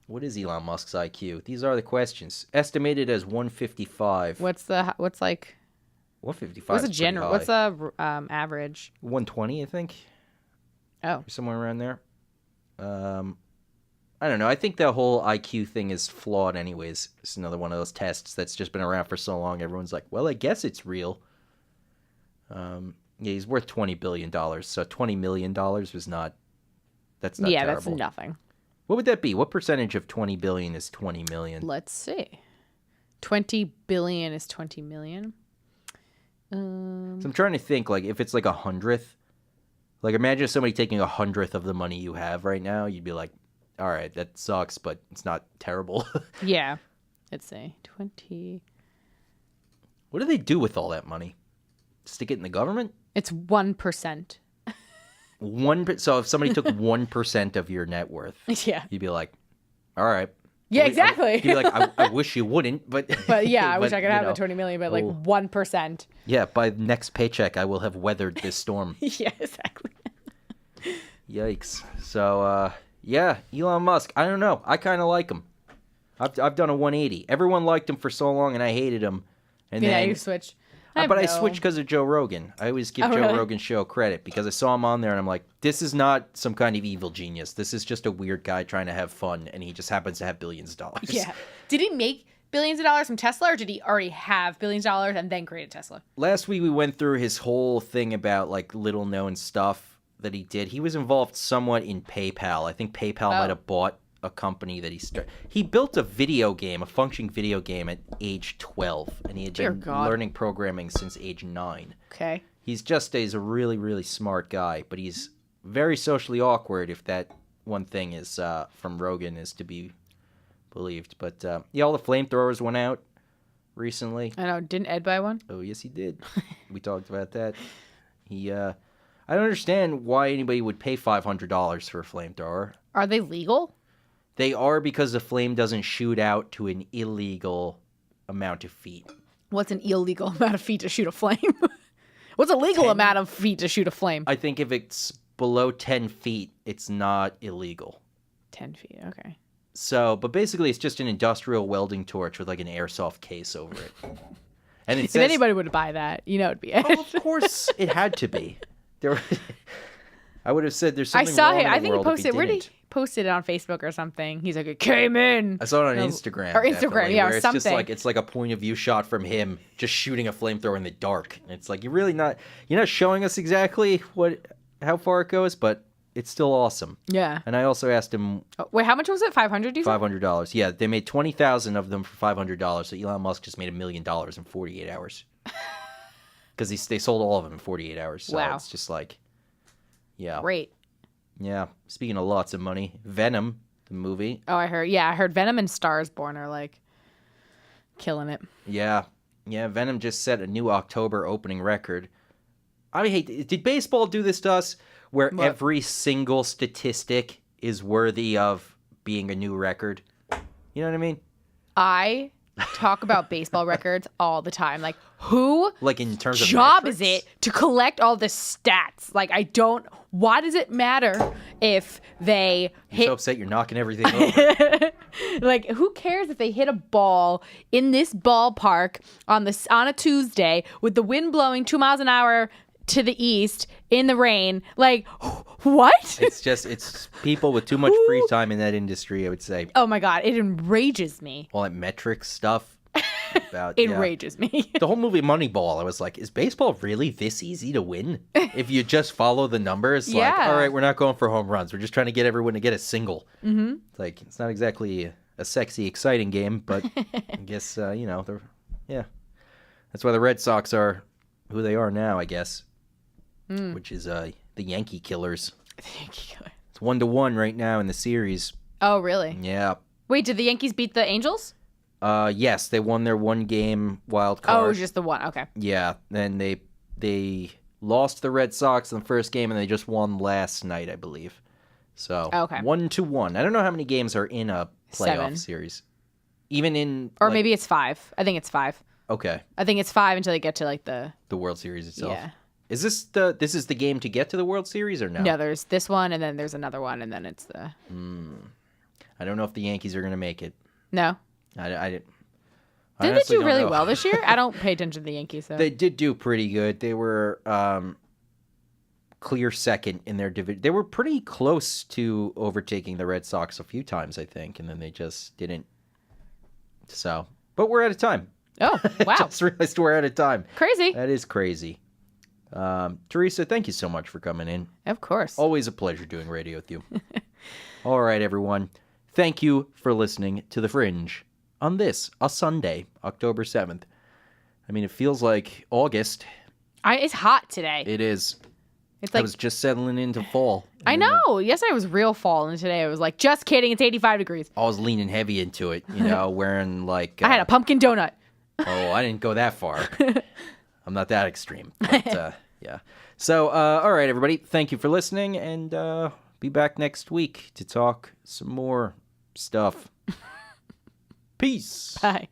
What is Elon Musk's IQ? These are the questions. Estimated as 155.
What's
155
what's a
is pretty
general?
high.
What's a average?
120, I think.
Oh,
Somewhere around there. I don't know. I think the whole IQ thing is flawed anyways. It's another one of those tests that's just been around for so long. Everyone's like, well, I guess it's real. Yeah, he's worth $20 billion. So $20 million was not... That's not terrible.
that's nothing.
What would that be? What percentage of 20 billion is 20 million?
Let's see. 20 billion is 20 million.
So I'm trying to think, like, if it's like 100th. Like, imagine somebody taking 100th of the money you have right now. You'd be like, all right, that sucks, but it's not terrible.
Yeah. Let's see. 20.
What do they do with all that money? Stick it in the government?
It's 1%.
So if somebody took 1% of your net worth,
Yeah.
you'd be like, all right.
Yeah, exactly.
You'd be like, I wish you wouldn't, but...
But yeah, I wish I could
you
have
know,
the 20 million, but like
oh.
1%.
Yeah, by next paycheck, I will have weathered this storm.
Yeah, exactly.
Yikes. So, yeah, Elon Musk. I don't know. I kind of like him. I've done a 180. Everyone liked him for so long, and I hated him. And
Yeah,
then,
you switched.
I switched because of Joe Rogan. I always give
Oh,
Joe
really?
Rogan's show credit because I saw him on there, and I'm like, this is not some kind of evil genius. This is just a weird guy trying to have fun, and he just happens to have billions of dollars.
Yeah. Did he make billions of dollars from Tesla, or did he already have billions of dollars and then create a Tesla?
Last week we went through his whole thing about like little known stuff that he did. He was involved somewhat in PayPal. I think PayPal might have bought a company that he started. He built a video game, a functioning video game at age 12, and he had
Dear
been
God.
learning programming since age 9.
Okay.
He's a really, really smart guy, but he's very socially awkward if that one thing is from Rogan is to be believed. But yeah, all the flamethrowers went out recently.
I know. Didn't Ed buy one?
Oh, yes, he did. We talked about that. I don't understand why anybody would pay $500 for a flamethrower.
Are they legal?
They are because the flame doesn't shoot out to an illegal amount of feet.
What's an illegal amount of feet to shoot a flame? What's a legal
10.
amount of feet to shoot a flame?
I think if it's below 10 feet, it's not illegal.
10 feet. Okay.
So, but basically it's just an industrial welding torch with like an airsoft case over it. And it
If
says,
anybody would buy that, it'd be it.
oh, of course, it had to be. I would have said there's
I
something
saw
wrong
him.
in
I
the
think he
world if
posted. Where did
didn't.
he posted it on Facebook or something? He's like, it came in.
I saw it on
No,
Instagram.
or Instagram,
definitely,
yeah,
where
or
it's just
something.
like it's like a point of view shot from him just shooting a flamethrower in the dark. And it's like you're not showing us exactly how far it goes, but it's still awesome.
Yeah.
And I also asked him
Wait, how much was it? $500?
$500. Yeah, they made 20,000 of them for $500. So Elon Musk just made $1 million in 48 hours. Because they sold all of them in 48 hours. So
Wow.
it's just like, yeah.
Great.
Yeah. Speaking of lots of money, Venom, the movie.
Oh, I heard Venom and Stars Born are like killing it.
Yeah. Yeah, Venom just set a new October opening record. Did baseball do this to us where
What?
every single statistic is worthy of being a new record? You know what I mean?
I talk about baseball records all the time. Like, who
Like in terms of
job
metrics?
is it to collect all the stats? Like, why does it matter if they
I'm
hit
so upset you're knocking everything over.
like, who cares if they hit a ball in this ballpark on a Tuesday with the wind blowing 2 miles an hour to the east in the rain? Like, what?
It's people with too much free time in that industry, I would say.
Oh my God, it enrages me.
All that metrics stuff.
Enrages me.
The whole movie Moneyball, I was like, is baseball really this easy to win? If you just follow the numbers, like,
Yeah.
all right, we're not going for home runs. We're just trying to get everyone to get a single. Mm-hmm. It's like, it's not exactly a sexy, exciting game, but I guess, yeah. That's why the Red Sox are who they are now, I guess, which is the Yankee Killers. It's 1-1 right now in the series.
Oh, really?
Yeah.
Wait, did the Yankees beat the Angels?
Yes, they won their one-game wild
Oh,
card.
just the one. Okay.
Yeah, then they lost the Red Sox in the first game, and they just won last night, I believe. So
Okay.
1-1. I don't know how many games are in a playoff
7.
series. Even in
Or maybe it's 5. I think it's 5.
okay,
I think it's 5 until they get to like the
the World Series itself.
yeah.
Is this the game to get to the World Series or no?
No, there's this one and then there's another one and then it's the
I don't know if the Yankees are going to make it.
no.
I
Did they
honestly
do
don't
really
know.
well this year? I don't pay attention to the Yankees. So.
They did do pretty good. They were clear second in their division. They were pretty close to overtaking the Red Sox a few times, I think, and then they just didn't. So, but we're out of time.
Oh, wow.
Just realized we're out of time.
Crazy.
That is crazy. Teresa, thank you so much for coming in.
Of course.
Always a pleasure doing radio with you. All right, everyone. Thank you for listening to The Fringe on a Sunday, October 7th. I mean, it feels like August.
It's hot today.
It is.
It's
I
like
was just settling into fall.
I know. Yesterday was real fall, and today I was like, just kidding. It's 85 degrees.
I was leaning heavy into it, wearing like...
I had a pumpkin donut.
Oh, I didn't go that far. I'm not that extreme. But, yeah. So, all right, everybody. Thank you for listening, and be back next week to talk some more stuff. Peace.
Bye.